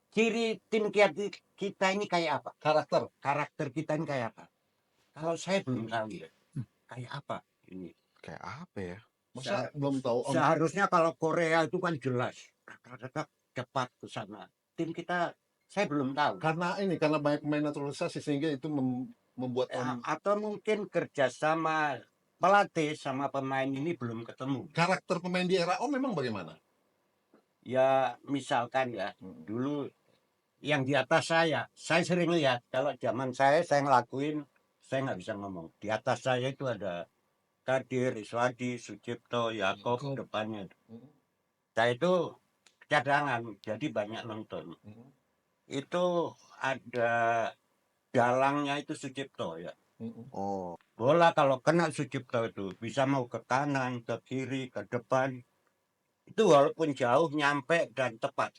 ciri tim kita ini kayak apa? karakter. Karakter kita ini kayak apa? Kalau saya belum tahu ya. Kayak apa ini? Kayak apa ya? Masa belum tahu Om? Seharusnya kalau Korea itu kan jelas. Kata-kata cepat ke sana. Tim kita saya belum tahu. Karena banyak pemain naturalisasi sehingga itu membuat Ya, atau mungkin kerjasama pelatih sama pemain ini belum ketemu. karakter pemain di era Om memang bagaimana? Ya misalkan ya dulu yang di atas saya sering lihat kalau zaman saya ngelakuin, saya nggak bisa ngomong. Di atas saya itu ada Kadir, Iswadi, Sucipto, Yakob depannya. Saya itu cadangan, jadi banyak nonton. Itu ada dalangnya itu Sucipto ya. Oh, Bola kalau kena Sucipto itu bisa mau ke kanan, ke kiri, ke depan. Itu walaupun jauh nyampe dan tepat.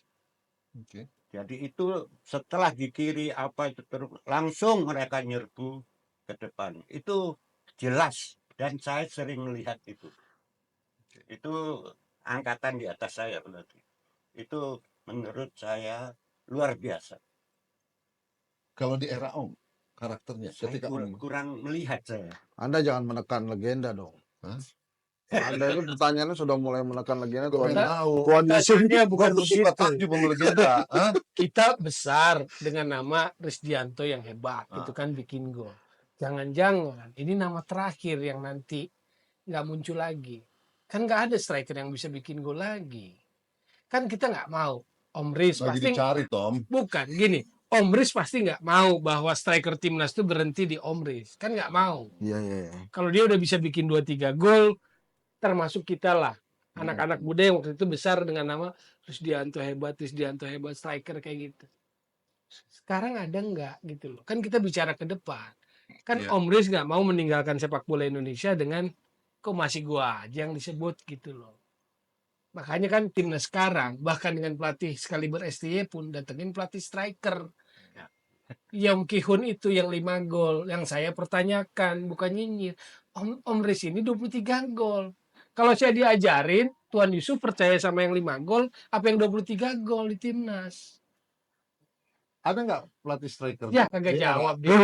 Oke. Jadi itu setelah di kiri apa itu langsung mereka nyerbu ke depan. Itu jelas dan saya sering melihat itu. Itu angkatan di atas saya berarti. Itu menurut saya luar biasa. Kalau di era Om, karakternya Saya ketika kurang melihat saya. Anda jangan menekan legenda dong. Hah? Anda itu pertanyaannya sudah mulai menekan legenda. Om Tuan, tahu. Tuan Yusuf Tanya bukan Bukan begitu. suka takjub sama legenda. Hah? Kita besar dengan nama Risdianto yang hebat, itu kan bikin gol. Jangan-jangan ini nama terakhir yang nanti nggak muncul lagi. Kan nggak ada striker yang bisa bikin gol lagi. Kan kita nggak mau. Om Riz Lagi pasti dicari, Tom. bukan gini. Om Riz pasti nggak mau bahwa striker timnas itu berhenti di Om Riz. Kan nggak mau. Iya, iya, iya. Kalau dia udah bisa bikin 2-3 gol, termasuk kita lah. Anak-anak muda yang waktu itu besar dengan nama Rusdianto hebat, striker kayak gitu. Sekarang ada nggak gitu loh. Kan kita bicara ke depan. Kan Iya. Om Riz nggak mau meninggalkan sepak bola Indonesia dengan kok masih gua aja yang disebut gitu loh. Makanya kan timnas sekarang bahkan dengan pelatih sekaliber STY pun datengin pelatih striker. Yong Ki-hun itu yang 5 gol yang saya pertanyakan bukan nyinyir. Om Riz ini 23 gol. Kalau saya diajarin Tuan Yusuf percaya sama yang 5 gol apa yang 23 gol di timnas? Ada nggak pelatih striker? Ya kagak jawab dia.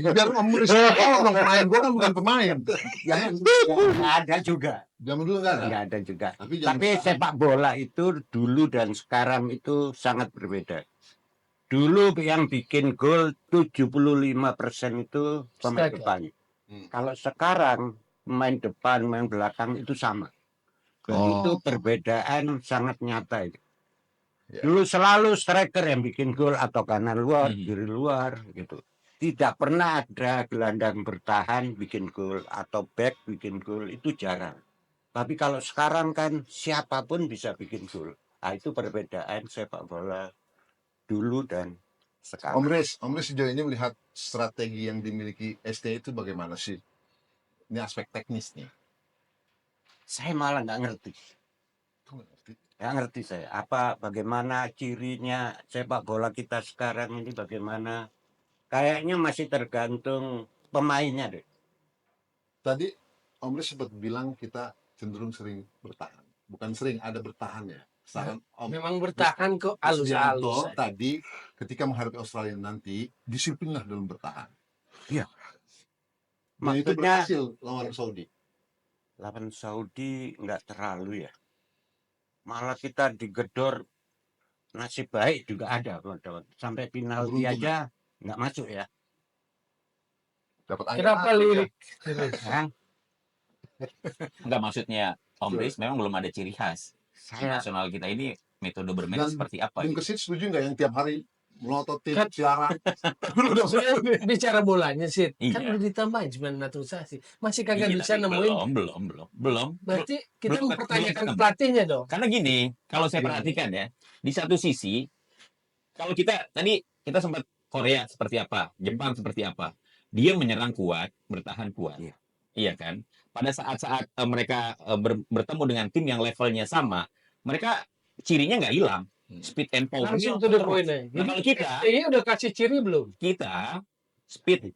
Biar Om Riz orang pemain, gua kan bukan pemain. Jangan, nggak ada juga. Zaman dulu nggak ada. Nggak ada juga. Tapi zaman Tapi sekarang- sepak bola itu dulu dan sekarang itu sangat berbeda. Dulu yang bikin gol 75% itu pemain Striker. depan. Hmm. Kalau sekarang pemain depan, pemain belakang itu sama. Dan Oh. itu perbedaan sangat nyata itu. Ya. Dulu selalu striker yang bikin gol atau kanan luar, Hmm. kiri luar gitu. Tidak pernah ada gelandang bertahan bikin gol atau back bikin gol, itu jarang. Tapi kalau sekarang kan siapapun bisa bikin gol. Nah, itu perbedaan sepak bola dulu dan sekarang. Om Riz sejauh ini melihat strategi yang dimiliki ST itu bagaimana sih? Ini aspek teknis nih. Saya malah nggak ngerti. Nggak ngerti saya. Bagaimana cirinya sepak bola kita sekarang ini bagaimana. Kayaknya masih tergantung pemainnya deh. Tadi Om Riz sempat bilang kita cenderung sering bertahan. Bukan sering, ada bertahan ya. Saran Om Memang bertahan kok Rusdianto halus-halus. tadi ketika menghadapi Australia nanti disiplinlah dalam bertahan. Iya. Dan itu Maksudnya berhasil lawan Saudi. lawan Saudi nggak terlalu ya. Malah kita digedor, nasib baik juga ada. Sampai penalti Beruntung. aja nggak masuk ya. Dapat angin Kenapa masuk, lirik? Serius. Hah? Enggak, maksudnya Om Betul. Riz memang belum ada ciri khas. Tim Saya nasional kita ini metode bermain Dan seperti apa Bung gitu. Kesit setuju nggak yang tiap hari melototin Kan- siaran? Dulu udah Maksudnya bicara bolanya sih, kan Iya. udah ditambahin 9 naturalisasi. Masih kagak Iya, bisa tapi nemuin. belum. Berarti kita belum mempertanyakan ketemu. pelatihnya dong. Karena gini, kalau saya Iya. perhatikan ya, di satu sisi, kalau kita tadi kita sempat Korea seperti apa, Jepang seperti apa, dia menyerang kuat, bertahan kuat, Iya. iya kan? Pada saat-saat mereka bertemu dengan tim yang levelnya sama, mereka cirinya nggak hilang, speed and power. Langsung to the point aja. Nah, Jadi kalau kita STY udah kasih ciri belum? speed,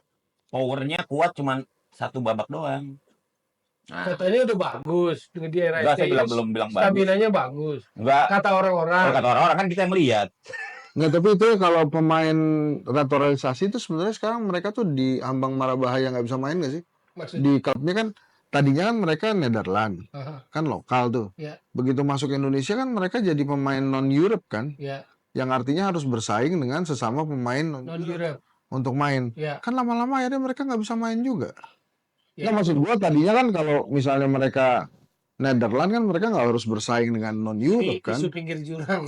powernya kuat cuman satu babak doang. Nah, Katanya udah bagus dengan di era enggak, saya STY. belum bilang bagus. Staminanya bagus. Enggak, Kata orang-orang. kalau kata orang-orang kan kita yang melihat. Nggak, tapi itu kalau pemain naturalisasi itu sebenarnya sekarang mereka tuh diambang mara bahaya nggak bisa main nggak sih? Maksudnya. Di klubnya kan tadinya kan mereka Nederland, Aha, kan lokal tuh. Ya. Begitu masuk Indonesia kan mereka jadi pemain non Europe kan, ya, yang artinya harus bersaing dengan sesama pemain non Europe. untuk main. Ya. Kan lama-lama akhirnya mereka nggak bisa main juga. Ya. Nah, maksud gua tadinya kan kalau misalnya mereka Nederland kan mereka nggak harus bersaing dengan non Europe kan. Isu pinggir jurang.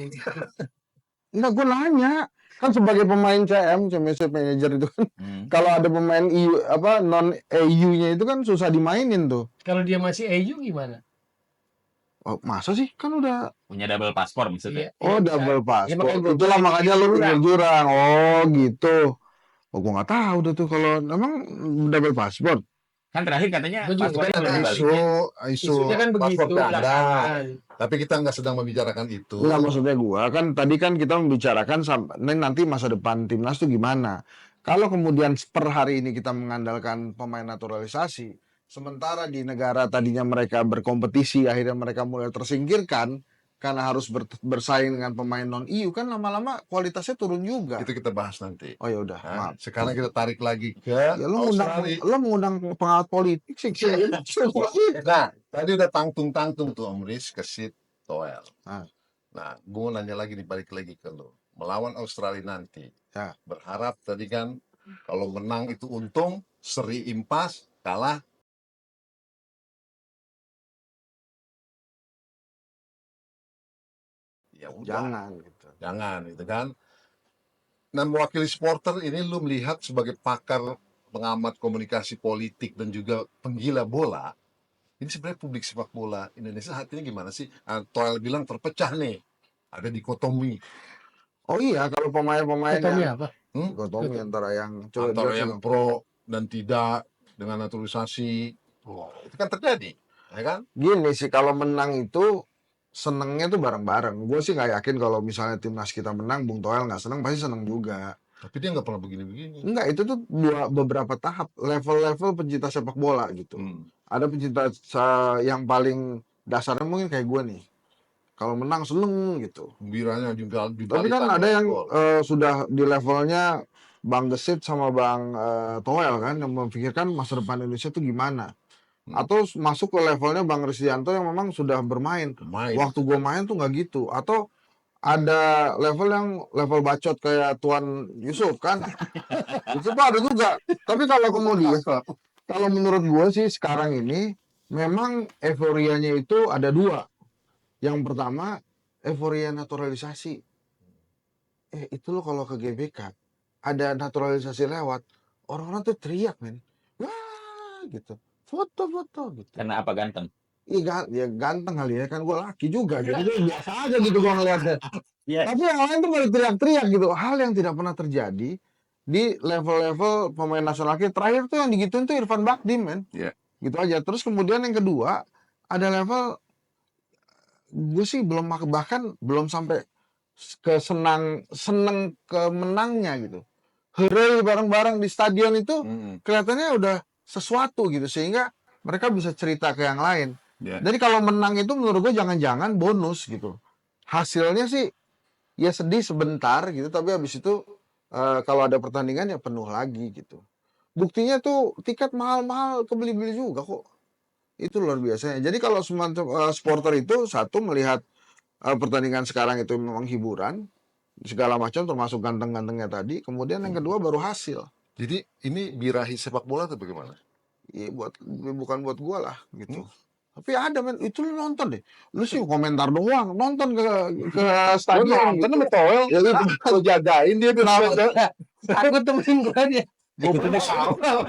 Enggak, gue nanya kan sebagai pemain CM, Championship Manager itu kan kalau ada pemain EU apa non EU-nya itu kan susah dimainin tuh. Kalau dia masih EU gimana? Oh, masa sih? Kan udah Punya double paspor maksudnya. oh bisa. double Ya, paspor. makanya gua Itulah bilang makanya lu jurang. pinggir jurang. Oh, gitu. Oh, gua nggak tahu deh tuh kalau emang double paspor. Kan terakhir katanya Gua juga paspornya kan belum ada dibalik. isu Isunya kan begitu paspor ganda. belakangan. Tapi kita nggak sedang membicarakan itu. Enggak, maksudnya gua kan tadi kan kita membicarakan nanti masa depan timnas tuh gimana. Kalau kemudian per hari ini kita mengandalkan pemain naturalisasi, sementara di negara tadinya mereka berkompetisi akhirnya mereka mulai tersingkirkan karena harus bersaing dengan pemain non EU, kan lama-lama kualitasnya turun juga. Itu kita bahas nanti. Oh ya udah, Nah, maaf. sekarang kita tarik lagi ke Ya lu Australia. mengundang pengawat politik sih. Nah, tadi udah tangtung-tangtung tuh Om Riz ke Sid Toel. Ah. Nah, gue mau nanya lagi nih, balik lagi ke lo. Melawan Australia nanti. Ya. Berharap tadi kan kalau menang itu untung, seri impas, kalah ya udah, Jangan gitu. jangan gitu kan. Nah, mewakili supporter ini lu melihat sebagai pakar pengamat komunikasi politik dan juga penggila bola. Ini sebenarnya publik sepak bola Indonesia saat ini gimana sih? Toel bilang terpecah nih, ada dikotomi. Oh iya, kalau pemain-pemain Dikotomi yang apa? dikotomi antara yang coba Antara jelasin yang dong. pro dan tidak dengan naturalisasi. Wah, itu kan terjadi, ya kan? Gini sih, kalau menang itu senengnya tuh bareng-bareng. Gue sih nggak yakin kalau misalnya timnas kita menang, Bung Toel nggak seneng, pasti seneng juga. Tapi dia nggak pernah begini-begini. Enggak, itu tuh beberapa tahap, level-level pencinta sepak bola gitu. Ada pencinta yang paling dasarnya mungkin kayak gue nih. Kalau menang seneng gitu. Gembiranya juga Tapi kan ada yang gol. sudah di levelnya Bang Gesit sama Bang Toel kan, yang memikirkan masa depan Indonesia tuh gimana. Atau masuk ke levelnya Bang Risdianto yang memang sudah bermain. Pemain. Waktu gue main tuh nggak gitu. Atau ada level bacot kayak Tuan Yusuf kan. Itu tuh ada juga. Tapi kalau kemudian, kalau menurut gue sih sekarang ini memang euforianya itu ada dua. Yang pertama, euforia naturalisasi. Itu lo kalau ke GBK ada naturalisasi lewat, orang-orang tuh teriak, men. Wah, gitu. Foto-foto gitu. Karena apa ganteng? Iya, ya ganteng kali ya, kan gue laki juga gitu. Jadi biasa aja gitu gue ngeliatnya. Iya. Tapi yang lain tuh pada teriak-teriak gitu. Hal yang tidak pernah terjadi di level-level pemain nasional kita. Terakhir tuh yang digituin tuh Irfan Bakdim, men. Iya. Gitu aja. Terus kemudian yang kedua, ada level gue sih bahkan belum sampai ke seneng ke menangnya gitu. Hore bareng-bareng di stadion itu kelihatannya udah sesuatu gitu, sehingga mereka bisa cerita ke yang lain. Jadi kalau menang itu menurut gue jangan-jangan bonus gitu. Hasilnya sih ya sedih sebentar gitu, tapi habis itu kalau ada pertandingan ya penuh lagi gitu. Buktinya tuh tiket mahal-mahal kebeli-beli juga kok. Itu luar biasanya. Jadi kalau semacam supporter itu satu melihat pertandingan sekarang itu memang hiburan segala macam termasuk ganteng-gantengnya tadi. Kemudian yang kedua baru hasil. Jadi ini birahi sepak bola atau bagaimana? Iya bukan buat gua lah gitu. Tapi ada, men, itu lu nonton deh. Lu sih komentar doang, nonton ke stadion gitu. Nonton sama Toel, Ya gitu. lo jagain dia biar Aku temenin gue dia.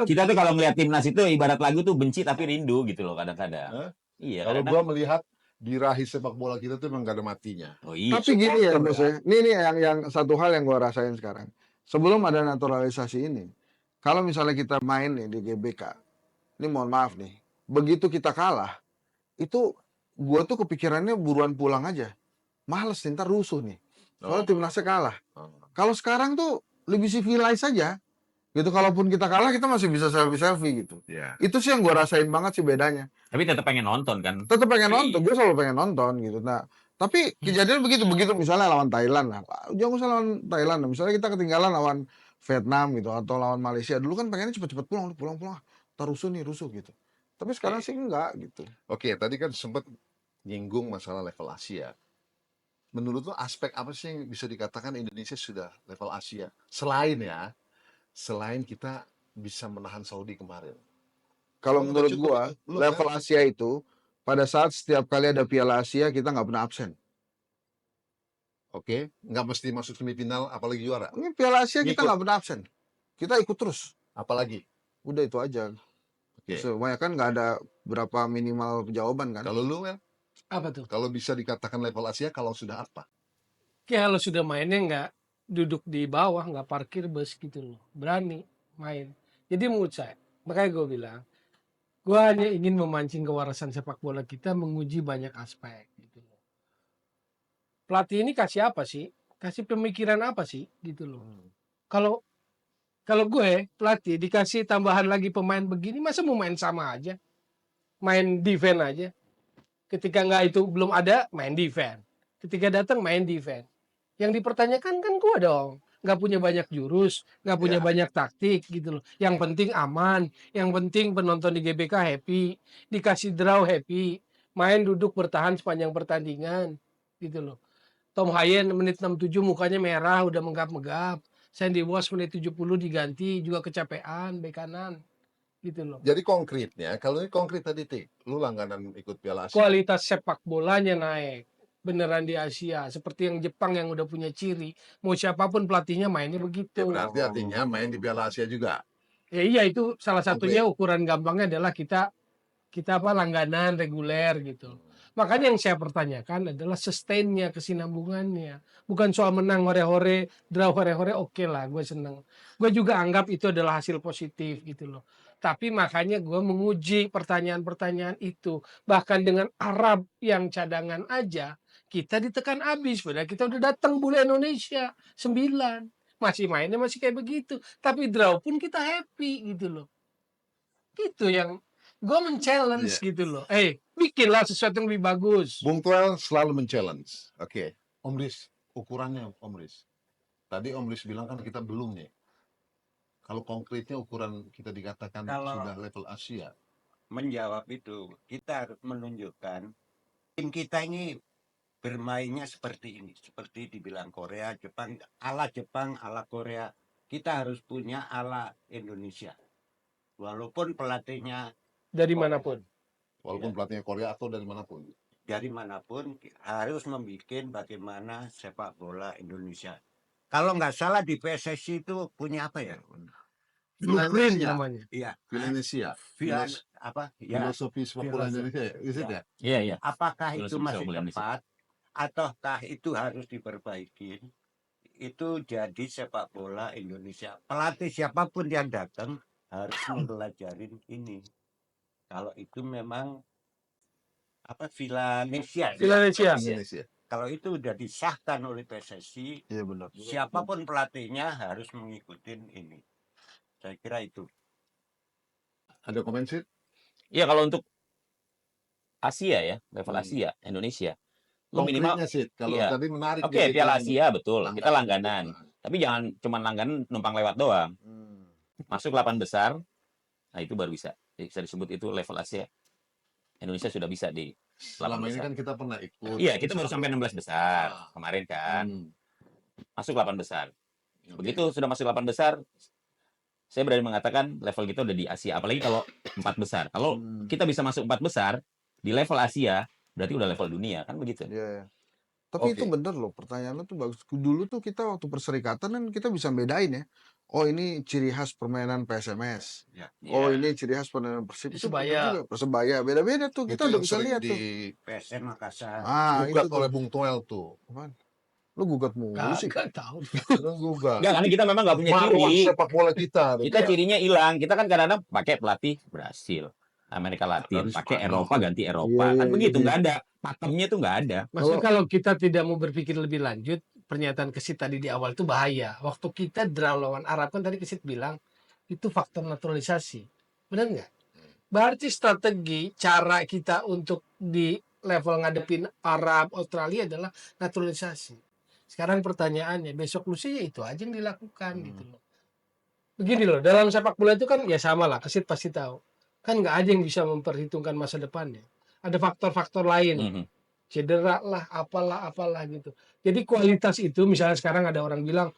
Kita tuh kalau ngeliat timnas itu ibarat lagu tuh benci tapi rindu gitu loh kadang-kadang. Iya. Kalau kadang-kadang- gua melihat birahi sepak bola kita tuh memang gak ada matinya. Oh iya. Tapi gini ya, Bos ya. Ini yang satu hal yang gua rasain sekarang. Sebelum ada naturalisasi ini, kalau misalnya kita main nih di GBK, ini mohon maaf nih, begitu kita kalah, itu gua tuh kepikirannya buruan pulang aja. Males nih, ntar rusuh nih. Soalnya timnasnya kalah. Kalau sekarang tuh lebih civilized saja. Gitu, kalaupun kita kalah kita masih bisa selfie gitu. Itu sih yang gua rasain banget sih bedanya. Tapi tetap pengen nonton kan. Tetap pengen nonton, gue selalu pengen nonton gitu. Nah, tapi kejadian begitu misalnya lawan Thailand, nah, jangan usah lawan Thailand. Misalnya kita ketinggalan lawan Vietnam gitu atau lawan Malaysia, dulu kan pengennya cepet-cepet pulang, tar rusuh gitu. Tapi sekarang sih enggak gitu. Oke, tadi kan sempat nyinggung masalah level Asia. Menurut lo aspek apa sih yang bisa dikatakan Indonesia sudah level Asia? Selain kita bisa menahan Saudi kemarin. Kalau Lu menurut cukup gua, lu level Asia itu pada saat setiap kali ada Piala Asia kita nggak pernah absen. Oke, nggak mesti masuk semifinal apalagi juara. Ini Piala Asia kita Ngikut. nggak pernah absen. Kita ikut terus. Apalagi. Udah itu aja. Oke. Semuanya kan nggak ada berapa minimal jawaban kan. Kalau lu kan, Apa tuh? kalau bisa dikatakan level Asia, kalau sudah apa? Kalau sudah mainnya nggak duduk di bawah, nggak parkir bus gitu loh. Berani main. Jadi menurut saya, makanya gue bilang, gue hanya ingin memancing kewarasan sepak bola kita, menguji banyak aspek gitu loh. Pelatih ini kasih apa sih? Kasih pemikiran apa sih gitu loh. Kalau gue pelatih dikasih tambahan lagi pemain begini, masa mau main sama aja? Main defense aja. Ketika nggak itu belum ada, main defense. Ketika datang main defense. Yang dipertanyakan kan gue dong. Nggak punya banyak jurus, nggak punya banyak taktik gitu loh. Yang penting aman, yang penting penonton di GBK happy, dikasih draw happy, main duduk bertahan sepanjang pertandingan gitu loh. Tom Hayen menit 67 mukanya merah, udah menggap-menggap. Sandy Walsh menit 70 diganti, juga kecapean bek kanan gitu loh. Jadi konkretnya, kalau ini konkret tadi, Tik, lu langganan ikut Piala Asia. Kualitas sepak bolanya naik. beneran di Asia. Seperti yang Jepang yang udah punya ciri, mau siapapun pelatihnya mainnya Ya begitu. berarti artinya main di Piala Asia juga. Ya iya, itu salah Oke. satunya ukuran gampangnya adalah kita apa langganan reguler gitu. Makanya yang saya pertanyakan adalah sustain-nya, kesinambungannya. Bukan soal menang hore-hore, draw hore-hore, oke lah, gue seneng. Gue juga anggap itu adalah hasil positif gitu loh. Tapi makanya gue menguji pertanyaan-pertanyaan itu. Bahkan dengan Arab yang cadangan aja, kita ditekan habis. Padahal kita udah datang bule Indonesia, 9. Masih mainnya masih kayak begitu. Tapi draw pun kita happy gitu loh. Itu yang gue men-challenge Iya. gitu loh. Bikinlah sesuatu yang lebih bagus. Bung Toel selalu men-challenge. Oke. Om Riz, ukurannya Om Riz. Tadi Om Riz bilang kan kita belum nih. Kalau konkretnya ukuran kita dikatakan Kalau- sudah level Asia. Menjawab itu, kita harus menunjukkan tim kita ini bermainnya seperti ini. Seperti dibilang Korea, Jepang, ala Korea. Kita harus punya ala Indonesia. Walaupun pelatihnya Dari manapun. Walaupun pelatihnya Korea atau dari manapun. dari manapun harus membuat bagaimana sepak bola Indonesia. Kalau nggak salah di PSSI itu punya apa ya? Blueprint Indonesia. namanya. Iya. Indonesia. Apa? Ya. Filosofi sepak bola Filosofi. Indonesia. Is it Ya. ya? Iya, iya. Apakah itu Filosofi masih sepak bola Indonesia. tepat ataukah itu harus diperbaiki? Itu jadi sepak bola Indonesia. Pelatih siapapun yang datang harus mempelajarin ini. Kalau itu memang apa Vilanesia. Indonesia. Indonesia. Kalau itu udah disahkan oleh PSSI, Iya benar. siapapun pelatihnya harus mengikuti ini. Saya kira itu. Ada komen sih? Iya, kalau untuk Asia ya, level Hmm. Asia, Indonesia. Lu minimal Konkretnya sih. Kalau iya. tadi menarik. Oke, dia Piala bilang Asia betul. Kita langganan. Tapi jangan cuma langganan numpang lewat doang. Masuk 8 besar. Nah, itu baru bisa disebut itu level Asia. Indonesia sudah bisa di 8 Selama ini besar. kan kita pernah ikut. Iya, kita baru sampai 16 besar Ah. kemarin kan. Hmm. Masuk 8 besar. Oke. Begitu sudah masuk 8 besar, saya berani mengatakan level kita udah di Asia. Apalagi kalau 4 besar. Kalau kita bisa masuk 4 besar di level Asia, berarti udah level dunia kan begitu. Iya, iya. Tapi Oke. itu bener loh, pertanyaannya tuh bagus. Dulu tuh kita waktu perserikatan kan kita bisa bedain ya. Oh ini ciri khas permainan PSMS. Ya. Oh Iya. ini ciri khas permainan Persib. Itu Persebaya. bener juga. Persebaya. Beda-beda tuh. Itu Kita udah yang bisa sering lihat tuh. PSM Makassar. Ah digugat itu tuh. oleh Bung Toel tuh. Apaan? Lu gugat mulu sih. Kagak tahu. Terus gugat. Enggak, karena kita memang nggak punya Marwah ciri. sepak bola kita. Kita cirinya hilang. Kita kan kadang-kadang pakai pelatih Brasil, Amerika Latin, Harus pakai Spanyol. Eropa ganti Eropa. Iya, Kan iya, begitu, iya. nggak ada. Pakemnya tuh nggak ada. Maksudnya kalau kita tidak mau berpikir lebih lanjut, pernyataan Kesit tadi di awal itu bahaya. Waktu kita draw lawan Arab kan tadi Kesit bilang itu faktor naturalisasi. Benar nggak? Berarti strategi cara kita untuk di level ngadepin Arab, Australia adalah naturalisasi. Sekarang pertanyaannya, besok lusa ya itu aja yang dilakukan gitu loh. Begini loh, dalam sepak bola itu kan ya sama lah, Kesit pasti tahu. Kan nggak ada yang bisa memperhitungkan masa depannya. Ada faktor-faktor lain. Mhm. Cedera lah, apalah gitu. Jadi kualitas itu misalnya sekarang ada orang bilang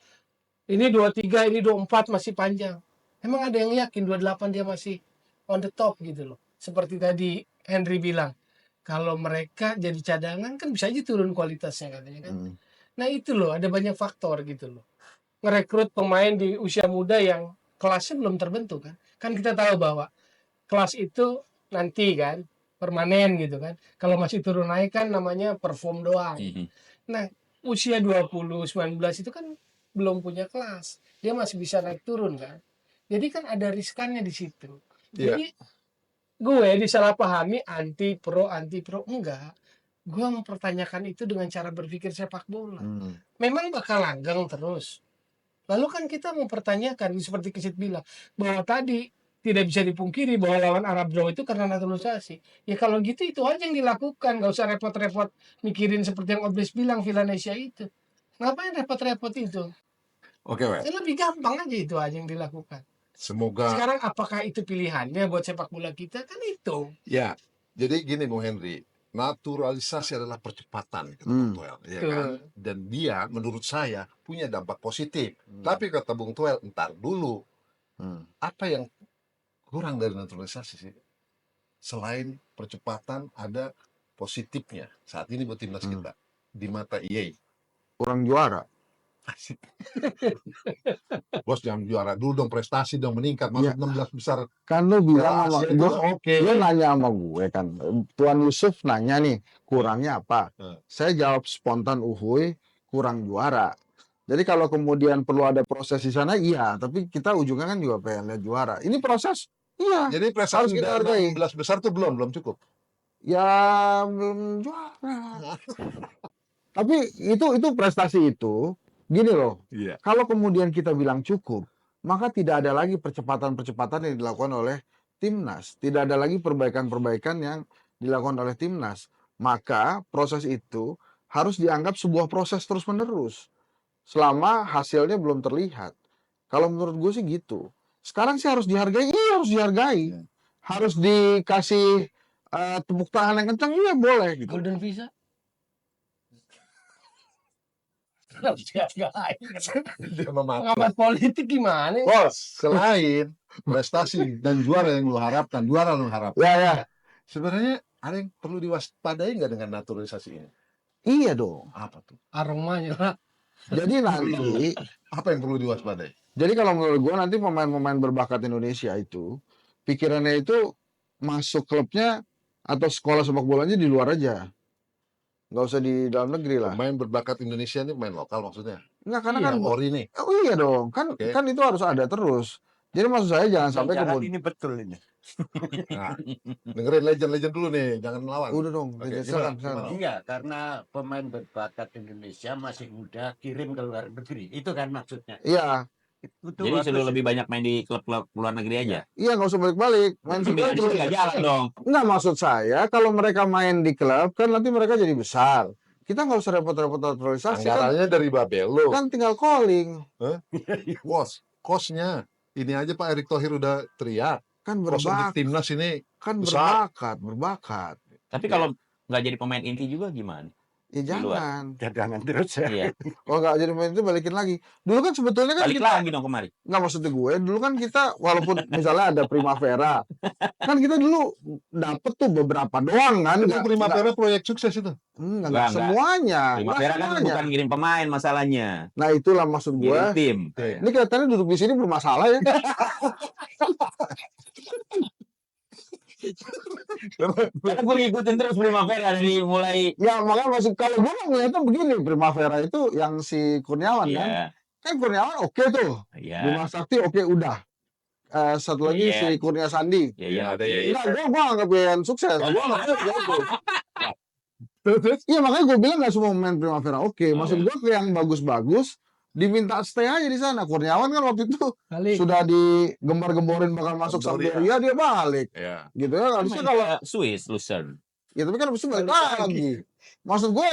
ini 23, ini 24 masih panjang. Emang ada yang yakin 28 dia masih on the top gitu loh. Seperti tadi Henry bilang, kalau mereka jadi cadangan kan bisa aja turun kualitasnya katanya kan. Nah itu loh, ada banyak faktor gitu loh. Ngerekrut pemain di usia muda yang kelasnya belum terbentuk kan. Kan kita tahu bahwa kelas itu nanti kan permanen gitu kan. Kalau masih turun naik kan namanya perform doang. Mhm. Nah, usia 20, 19 itu kan belum punya kelas. Dia masih bisa naik turun kan. Jadi kan ada riskannya di situ. Iya. Jadi gue disalahpahami anti pro. Enggak. Gue mempertanyakan itu dengan cara berpikir sepak bola. Memang bakal langgeng terus. Lalu kan kita mempertanyakan seperti Kesit bilang bahwa tadi tidak bisa dipungkiri bahwa lawan Arab draw itu karena naturalisasi. Ya kalau gitu itu aja yang dilakukan, nggak usah repot-repot mikirin seperti yang Oblis bilang Vilanesia itu. Ngapain repot-repot itu? Oke, Wes. Ya lebih gampang aja itu aja yang dilakukan. Semoga. Sekarang apakah itu pilihannya buat sepak bola kita? Kan itu. Ya, jadi gini Bung Henry, naturalisasi adalah percepatan kata Bung Toel, ya kan? Dan dia menurut saya punya dampak positif. Tapi kata Bung Toel, entar dulu, apa yang kurang dari naturalisasi sih? Selain percepatan ada positifnya saat ini buat timnas kita. di mata EA? Kurang juara. Bos jangan juara dulu dong, prestasi dong, meningkat Ya. masuk 16 besar. Kan lu bilang sama Asia itu oke. gue nanya sama gue kan, Tuan Yusuf nanya nih, kurangnya apa? Saya jawab spontan uhuy, kurang juara. Jadi kalau kemudian perlu ada proses di sana, iya. Tapi kita ujungnya kan juga pengen lihat juara. Ini proses, iya. Jadi Harus prestasi kita dari hargai. 16 besar tuh belum cukup. Ya belum juara. Tapi itu prestasi itu, gini loh. Iya. Kalau kemudian kita bilang cukup, maka tidak ada lagi percepatan-percepatan yang dilakukan oleh timnas. Tidak ada lagi perbaikan-perbaikan yang dilakukan oleh timnas. Maka proses itu harus dianggap sebuah proses terus-menerus. Selama hasilnya belum terlihat. Kalau menurut gue sih gitu. Sekarang sih harus dihargai, iya harus dihargai. Harus dikasih tepuk tangan yang kencang, iya boleh gitu. Golden Visa? Harus dihargai. Dia memakai. Pengamat politik gimana? Bos, selain prestasi dan juara yang lu harapkan, Ya. sebenarnya ada yang perlu diwaspadai nggak dengan naturalisasi ini? Iya dong. Apa tuh? Aromanya lah. Jadi nanti, Apa yang perlu diwaspadai? jadi kalau menurut gue nanti pemain-pemain berbakat Indonesia itu, pikirannya itu masuk klubnya atau sekolah sepak bolanya di luar aja. Nggak usah di dalam negeri lah. Pemain berbakat Indonesia ini pemain lokal maksudnya? Nggak, karena Iya, kan, Ori nih. oh iya dong, kan Oke. kan itu harus ada terus. Jadi maksud saya jangan sampai Jangan kemudian, ini betul ini. Nah, dengerin legend-legend dulu nih, jangan melawan. udah dong, Oke, silakan, gimana? silakan. Iya, karena pemain berbakat Indonesia masih muda kirim ke luar negeri. Itu kan maksudnya. Iya, Itu Jadi bagus sudah itu. lebih banyak main di klub-klub luar negeri aja. iya nggak usah balik-balik. Main Biar sudah di terus. sini nggak jalan dong. Nggak, maksud saya kalau mereka main di klub kan nanti mereka jadi besar. Kita nggak usah repot-repot naturalisasi kan, Anggarannya dari Babelo. kan tinggal calling, Bos, kosnya. Ini aja Pak Erick Thohir udah teriak. kan Kos untuk berbakat, timnas ini kan besar. berbakat. Tapi kalau nggak jadi pemain inti juga gimana? Ya Di luar. jangan. Cadangan terus ya. Iya. Kalau nggak jadi pemain itu balikin lagi. Dulu kan sebetulnya kan Balik kita, lagi dong kemari. nggak maksudnya gue, dulu kan kita walaupun misalnya ada Primavera, kan kita dulu dapet tuh beberapa doang kan. Itu Primavera proyek sukses itu. Enggak Enggak. semuanya. Primavera kan semuanya. bukan ngirim pemain masalahnya. Nah itulah maksud gue. Ngirim tim. Ini kelihatannya duduk di sini bermasalah ya. Karena gue ngikutin terus Primavera dari mulai. Ya makanya maksud kalau gue ngeliatnya begini, Primavera itu yang si Kurniawan kan. Iya. Kan Kurniawan oke tuh. Iya. Bima Sakti oke udah. Satu lagi Iya. si Kurnia Sandi. Iya, iya. ada ya. Enggak, gue anggap yang sukses. Gue anggap jago. Iya makanya gue bilang gak semua pemain Primavera oke. Maksud gue yang bagus-bagus diminta stay aja di sana. Kurniawan kan waktu itu Kali. sudah digembar-gemborin bakal masuk Sampdoria. Sampdoria, dia balik. Ya. Gitu ya, harusnya kalau Swiss, Lucerne. ya tapi kan habis itu balik lagi. Maksud gue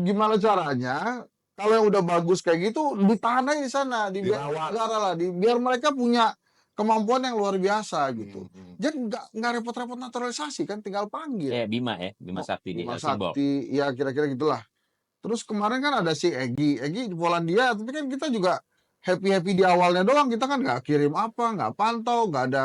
gimana caranya kalau yang udah bagus kayak gitu ditahan aja di sana, dibiar Dirawat. negara lah, biar mereka punya kemampuan yang luar biasa gitu. Jadi nggak repot-repot naturalisasi kan, tinggal panggil. Bima Sakti di Bima Helsingborg. Sakti, ya kira-kira gitulah. Terus kemarin kan ada si Egy di Polandia, tapi kan kita juga happy di awalnya doang, kita kan nggak kirim apa, nggak pantau, nggak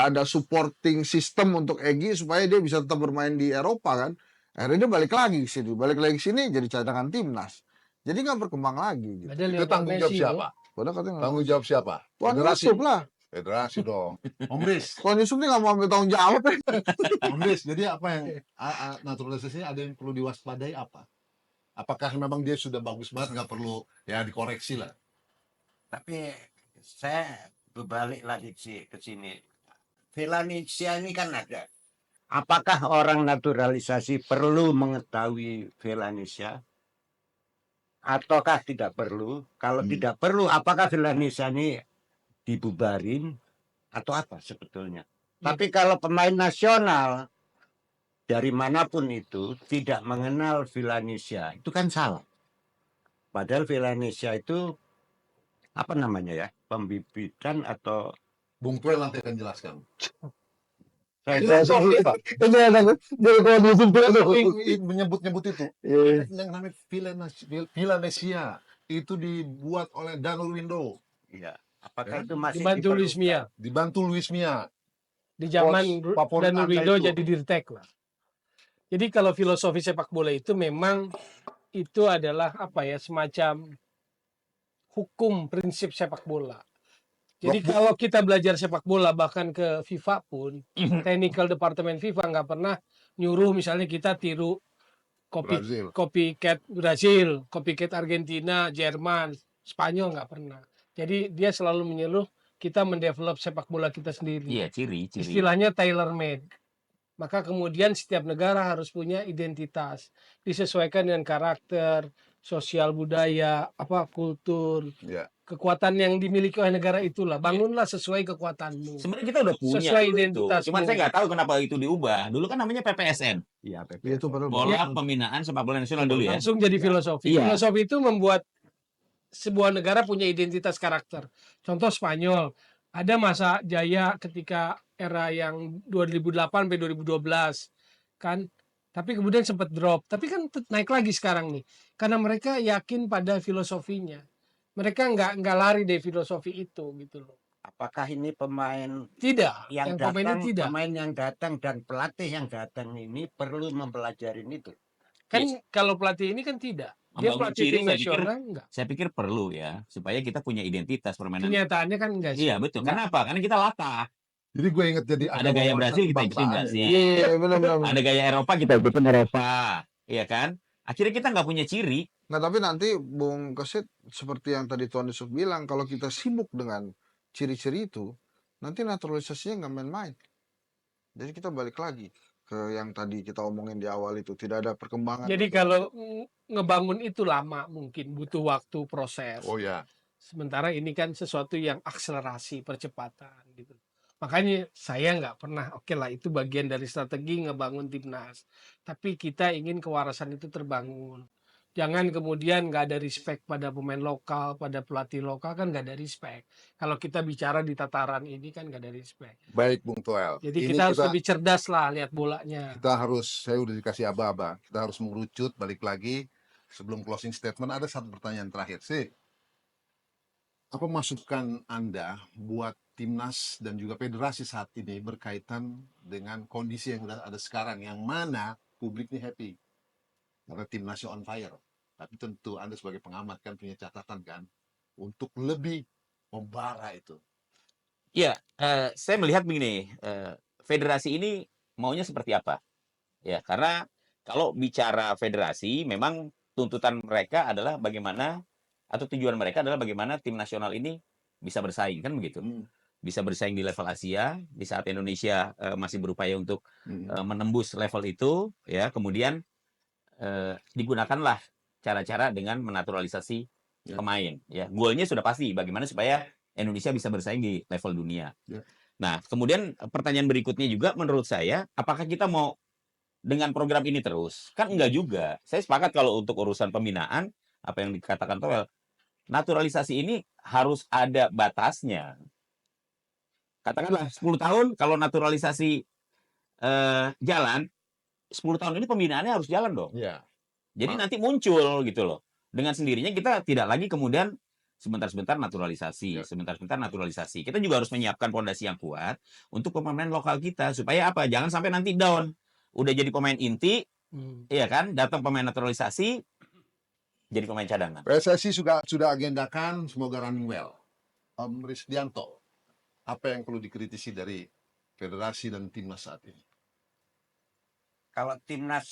ada supporting system untuk Egy supaya dia bisa tetap bermain di Eropa kan. Akhirnya dia balik lagi ke sini jadi cadangan timnas. Jadi nggak berkembang lagi. Gitu. Ada Itu Lionel tanggung jawab Messi, siapa? Padahal katanya Tanggung jawab siapa? Tuan Federasi. Yusuf lah. Federasi dong. Om Riz. Tuan Yusuf nih nggak mau ambil tanggung jawab ya. Om Riz, jadi apa yang naturalisasi ada yang perlu diwaspadai apa? Apakah memang dia sudah bagus banget nggak perlu ya dikoreksi lah? Tapi saya berbalik lagi ke sini. Valencia ini kan ada. Apakah orang naturalisasi perlu mengetahui Valencia? Ataukah tidak perlu? Kalau tidak perlu, apakah Valencia ini dibubarin? Atau apa sebetulnya? Tapi kalau pemain nasional dari manapun itu tidak mengenal Valencia, itu kan salah. Padahal Valencia itu apa namanya ya, pembibitan atau Bung Tuel nanti akan jelaskan. Ini ada dari Tuan Yusuf Menyebut-nyebut itu. Iya. Yang namanya Valencia itu dibuat oleh Danul Window. ya, apakah Ya, itu masih dibantu Luis Mia. Dibantu Luis Mia. Di zaman Bos favorit Danul Anda Wido itu. jadi dirtek lah. Jadi kalau filosofi sepak bola itu memang itu adalah apa ya, semacam hukum prinsip sepak bola. Jadi Prof, kalau kita belajar sepak bola bahkan ke FIFA pun, technical departemen FIFA nggak pernah nyuruh misalnya kita tiru Brazil. copycat Brasil, copycat Argentina, Jerman, Spanyol nggak pernah. Jadi dia selalu menyuruh kita mendevelop sepak bola kita sendiri. Iya, ciri. Istilahnya tailor made. Maka kemudian setiap negara harus punya identitas, disesuaikan dengan karakter, sosial budaya, kultur, Ya. kekuatan yang dimiliki oleh negara itulah. Bangunlah sesuai kekuatanmu. Sebenarnya kita udah punya Sesuai dulu itu. identitasmu. Cuman saya nggak tahu kenapa itu diubah. Dulu kan namanya PPSN. Iya, Iya, itu padahal Bola Pembinaan Sepak Bola Nasional dulu ya. Langsung jadi filosofi. Iya. Filosofi itu membuat sebuah negara punya identitas karakter. Contoh Spanyol, ada masa jaya ketika era yang 2008 sampai 2012 kan, tapi kemudian sempat drop. Tapi kan naik lagi sekarang nih, karena mereka yakin pada filosofinya. Mereka nggak lari dari filosofi itu gitu loh. Apakah ini pemain Tidak, yang pemainnya datang, tidak. pemain yang datang dan pelatih yang datang ini perlu mempelajari itu? Kan kalau pelatih ini kan tidak. Dia Membangun pelatih ciri, tim saya pikir- nasional enggak. Saya pikir perlu ya, supaya kita punya identitas permainan. Kenyataannya kan enggak sih. Iya, betul. Kenapa? Karena kita latah. Jadi gue inget jadi Ada gaya wawasan Brasil, kita ikutin kebangsaan. Brasil. Iya, benar-benar. Ada gaya Eropa, kita ikutin Eropa. Iya kan? Akhirnya kita nggak punya ciri. Nah, tapi nanti Bung Kesit seperti yang tadi Tuan Yusuf bilang, kalau kita sibuk dengan ciri-ciri itu, nanti naturalisasinya nggak main-main. Jadi kita balik lagi ke yang tadi kita omongin di awal itu, tidak ada perkembangan. Jadi kalau ngebangun itu lama mungkin, butuh waktu, proses. Oh ya. Sementara ini kan sesuatu yang akselerasi, percepatan gitu. Makanya saya nggak pernah, oke lah itu bagian dari strategi ngebangun timnas. Tapi kita ingin kewarasan itu terbangun. Jangan kemudian nggak ada respect pada pemain lokal, pada pelatih lokal kan nggak ada respect. Kalau kita bicara di tataran ini kan nggak ada respect. Baik Bung Toel. Jadi Ini kita harus lebih cerdas lah lihat bolanya. saya udah dikasih aba-aba. Kita harus mengerucut balik lagi. Sebelum closing statement ada satu pertanyaan terakhir sih. Apa masukan Anda buat timnas dan juga federasi saat ini berkaitan dengan kondisi yang ada sekarang, yang mana publik ini happy karena timnasnya on fire. Tapi tentu Anda sebagai pengamat kan punya catatan kan untuk lebih membara itu. Iya, saya melihat begini, federasi ini maunya seperti apa? Ya, karena kalau bicara federasi, memang tuntutan mereka adalah bagaimana, atau tujuan mereka adalah bagaimana tim nasional ini bisa bersaing, kan begitu? Bisa bersaing di level Asia, di saat Indonesia masih berupaya untuk menembus level itu, ya, kemudian digunakanlah cara-cara dengan menaturalisasi pemain. Ya, goalnya sudah pasti, bagaimana supaya Indonesia bisa bersaing di level dunia. Ya. Nah, kemudian pertanyaan berikutnya juga menurut saya, apakah kita mau dengan program ini terus? Kan enggak juga. Saya sepakat kalau untuk urusan pembinaan, apa yang dikatakan Toel, naturalisasi ini harus ada batasnya. Katakanlah 10 tahun, kalau naturalisasi jalan, 10 tahun ini pembinaannya harus jalan dong. Ya. Jadi nanti muncul gitu loh. Dengan sendirinya kita tidak lagi kemudian sebentar-sebentar naturalisasi, sebentar-sebentar naturalisasi. Kita juga harus menyiapkan fondasi yang kuat untuk pemain lokal kita supaya apa? Jangan sampai nanti down. Udah jadi pemain inti, iya kan? Datang pemain naturalisasi jadi pemain cadangan. PSSI sudah agendakan, semoga running well. Om Risdianto, apa yang perlu dikritisi dari federasi dan timnas saat ini? Kalau timnas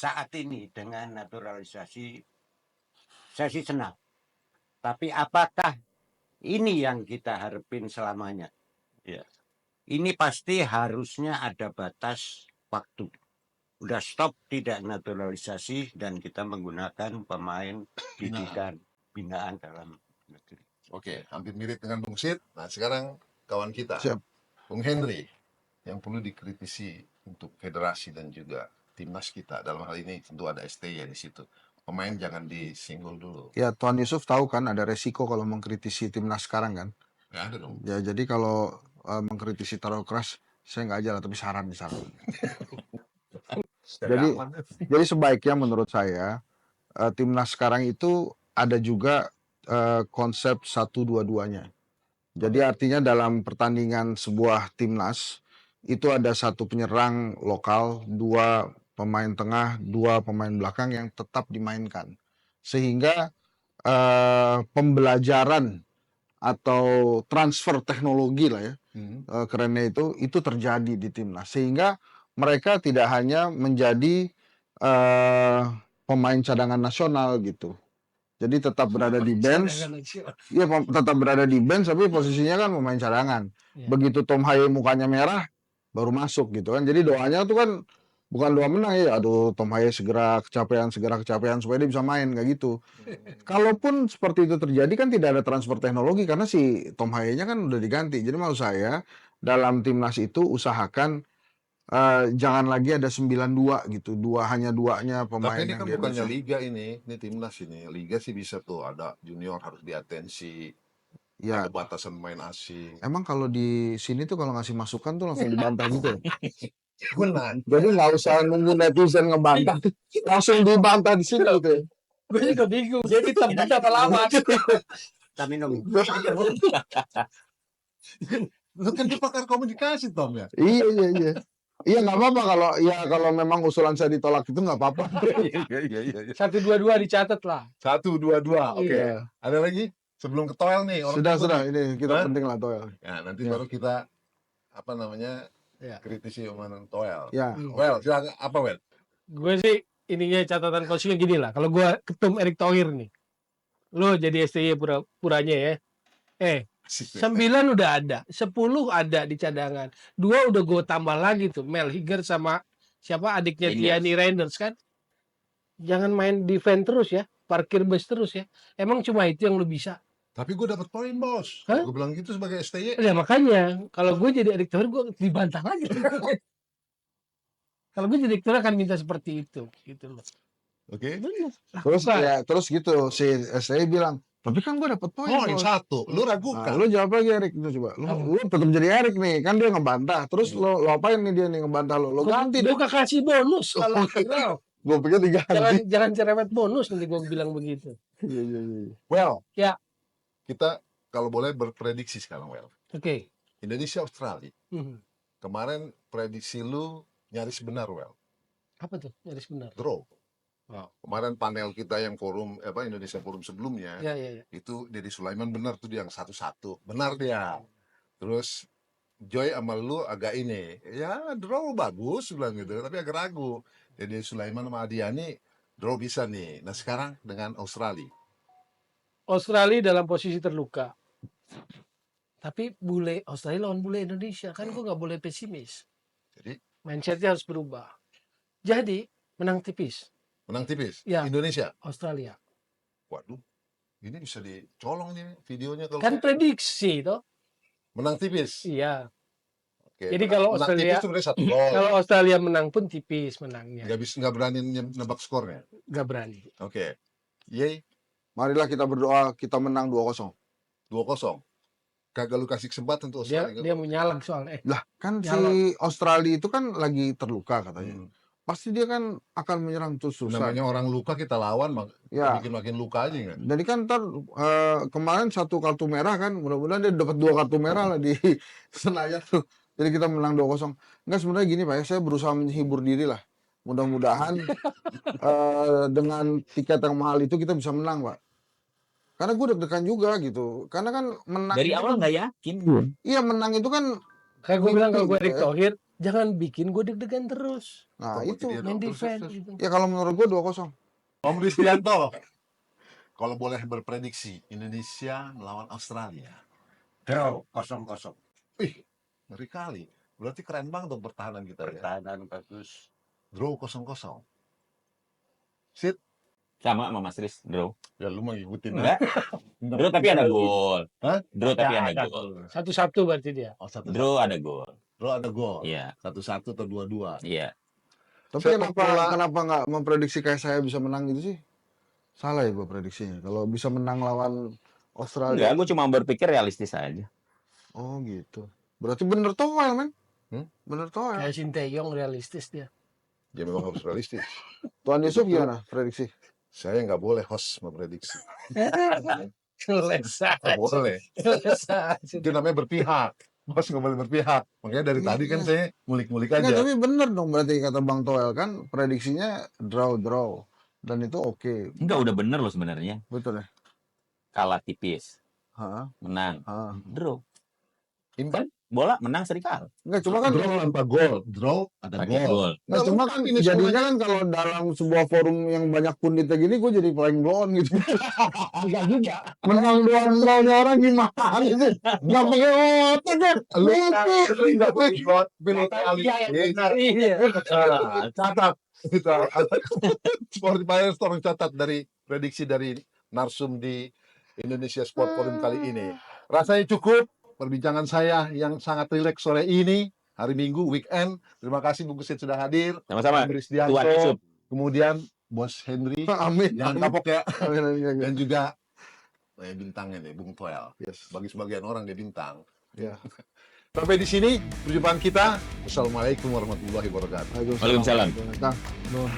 saat ini dengan naturalisasi, saya sih senang. Tapi apakah ini yang kita harapin selamanya? Ya. Ini pasti harusnya ada batas waktu. Udah stop tidak naturalisasi dan kita menggunakan pemain didikan binaan dalam negeri. Oke, hampir mirip dengan Bung Sid. Nah, sekarang kawan kita, Siap. Bung Henry, yang perlu dikritisi untuk federasi dan juga timnas kita. Dalam hal ini tentu ada STY di situ. Pemain jangan disinggol dulu. Ya, Tuan Yusuf tahu kan ada resiko kalau mengkritisi timnas sekarang kan. Nggak ada dong. Ya, jadi kalau mengkritisi taruh keras, saya nggak aja lah, tapi saran. Jadi sebaiknya menurut saya timnas sekarang itu ada juga konsep 1-2-2-nya. Jadi artinya dalam pertandingan sebuah timnas itu ada satu penyerang lokal, 2 pemain tengah, 2 pemain belakang yang tetap dimainkan. Sehingga pembelajaran atau transfer teknologi lah ya, kerennya itu terjadi di timnas. Sehingga mereka tidak hanya menjadi pemain cadangan nasional gitu. Jadi tetap berada di bench. Iya, tetap berada di bench tapi posisinya kan pemain cadangan. Iya. Begitu Tom Haye mukanya merah baru masuk gitu kan. Jadi doanya tuh kan bukan doa menang ya. Aduh, Tom Haye segera kecapean supaya dia bisa main kayak gitu. Kalaupun seperti itu terjadi kan tidak ada transfer teknologi karena si Tom Haye-nya kan udah diganti. Jadi maksud saya dalam timnas itu usahakan jangan lagi ada 92 gitu. Hanya duanya pemain Tapi ini yang kan di bukannya Indonesia. liga ini timnas ini. Liga sih bisa tuh ada junior harus diatensi, Ya, ada batasan main asing. emang kalau di sini tuh kalau ngasih masukan tuh langsung dibantah gitu. Benar. Jadi nggak usah nunggu netizen ngebantah, langsung dibantah di sini gitu. Ya. Gue juga bingung. Jadi hitam berapa lama? Kita minum. Lu kan dia pakar komunikasi, Tom ya. Iya. Iya nggak apa-apa kalau memang usulan saya ditolak itu nggak apa-apa. Iya. 1-2-2 dicatat lah. 1, 2, 2. Oke. Iya. Ada lagi? Sebelum ke Toel nih. Orang Sudah takut nih. ini kita Hah? penting lah Toel. Ya, nanti Ya. baru kita apa namanya Ya. kritisi omongan Toel. Ya. Well, silakan apa Well? Gue sih ininya catatan coachnya gini lah. Kalau gue ketum Erick Thohir nih, lo jadi STY pura-puranya ya. 9 udah ada, 10 ada di cadangan. 2 udah gue tambah lagi tuh, Mel Higer sama siapa adiknya Reinders. Tiani Reinders kan. Jangan main defense terus ya, parkir bus terus ya. Emang cuma itu yang lo bisa. Tapi gue dapat poin, Bos. Hah? Gue bilang gitu sebagai STY. Ya makanya kalau gue jadi Erick Thohir gue dibantah lagi. Kalau gue jadi Erick Thohir akan minta seperti itu, gitu loh. Oke. Bener. Terus gitu si STY bilang, tapi kan gue dapet poin. Poin Bos." 1. Lu Nah, ragukan. lu jawab lagi Erik itu coba. Lu tetap jadi Erik nih, kan dia ngebantah. Terus lo apain nih dia nih ngebantah lo ganti Gue dong. kasih bonus kalau Gue pikir diganti. jangan cerewet bonus nanti gue bilang begitu. Iya. Well. Ya. Kita kalau boleh berprediksi sekarang, Well. Oke. Indonesia Australia. Mhm. Kemarin prediksi lu nyaris benar, Well. Apa tuh? Nyaris benar. Draw. Wow. Kemarin panel kita yang forum Indonesia Forum sebelumnya Ya. itu Deddy Sulaiman benar tuh dia yang 1-1. Benar dia. Terus Joy sama lu agak ini. Ya, draw bagus bilang gitu, tapi agak ragu. Deddy Sulaiman sama Adiani draw bisa nih. Nah, sekarang dengan Australia. Australia dalam posisi terluka. Tapi bule Australia lawan bule Indonesia kan gue nggak boleh pesimis. Jadi Mindsetnya harus berubah. Jadi menang tipis menang tipis. Ya. Indonesia. Australia. Waduh. Ini bisa dicolong nih videonya kalau Kan prediksi toh. menang tipis. Iya. Oke, Jadi menang- kalau menang Australia- tipis sebenarnya 1 gol. Kalau Australia menang pun tipis menangnya. Nggak berani nebak skornya. Nggak berani. Oke. Yeay, Marilah kita berdoa kita menang 2-0. 2-0. Kagak lu kasih kesempatan tuh Dia Australia. dia mau nyalag soalnya. Lah kan Nyala. si Australia itu kan lagi terluka katanya. Hmm. Pasti dia kan akan menyerang terus susah. Namanya orang luka kita lawan, Ya. bikin makin luka aja kan. Jadi kan ntar kemarin 1 kartu merah kan, mudah-mudahan dia dapat 2 kartu merah lah di Senayan tuh. Jadi kita menang 2-0. Enggak sebenarnya gini Pak ya, saya berusaha menghibur diri lah. Mudah-mudahan dengan tiket yang mahal itu kita bisa menang Pak. Karena gue deg-degan juga gitu. Karena kan menang Dari itu awal kan- nggak yakin. Iya menang itu kan. Kayak gue bilang kalau gue Mimpi, Erick ya. Thohir, jangan bikin gue deg-degan terus. Nah Coba itu. dia Main dong, defense terus. gitu. Ya kalau menurut gue 2-0. Om Ristianto. Kalau boleh berprediksi, Indonesia melawan Australia. Draw 0-0. Ih, ngeri kali. Berarti keren banget dong pertahanan kita ya. Pertahanan bagus. Draw 0-0. Sit. Sama sama Mas Riz, draw. Ya lu mah ngikutin. Enggak. Draw tapi ada gol. Hah? Draw tapi Ya, ada ada gol. 1-1 berarti dia. Oh, 1-1. Draw ada gol. Draw ada gol. Iya. 1-1 atau 2-2. Iya. Tapi Sepak bola- kenapa nggak memprediksi kayak saya bisa menang gitu sih? Salah ya gue prediksinya. Kalau bisa menang lawan Australia. Enggak, gue cuma berpikir realistis aja. Oh gitu. Berarti bener toel men. Bener toel. Kayak Sinteyong realistis dia. Ya memang harus realistis. Tuan Yusuf gimana prediksi? Saya nggak boleh host memprediksi. Ngeles Nggak aja. boleh. Ngeles aja. Itu namanya berpihak. bos nggak boleh berpihak. Makanya dari tadi kan Iya. saya ngulik-ngulik Enggak, aja. tapi bener dong berarti kata Bang Toel kan prediksinya draw dan itu oke. Enggak, udah bener loh sebenarnya. Betul ya? Kalah tipis, Heeh. menang, Heeh. draw. Imbang. Bola menang seri kalah. Enggak, cuma kan Draw tanpa gol, draw ada Pakai gol. gol. Nah, cuma Lengkap kan ini jadinya semuanya. kan kalau dalam sebuah forum yang banyak punditnya gini, gue jadi paling blown gitu. Enggak juga. Menang doang drawnya orang gimana gitu. Nggak pakai otak kan. Lu Gitu. nggak boleh gol, pilih kali. Iya. Catat. Itu. Sportifier tolong catat dari prediksi dari narsum di Indonesia Sport Forum kali ini. Rasanya cukup perbincangan saya yang sangat rileks sore ini, hari Minggu, weekend. Terima kasih Bung Kusit sudah hadir. Sama-sama. Henry Tuan Setianto, Yusuf. kemudian Bos Henry, Amin. jangan Amin. kapok ya. Amin, amin, amin. Dan juga bintangnya nih, Bung Toel. Yes. Bagi sebagian orang dia bintang. Ya. Sampai di sini perjumpaan kita. Wassalamualaikum warahmatullahi wabarakatuh. Waalaikumsalam. Nah, nuhun.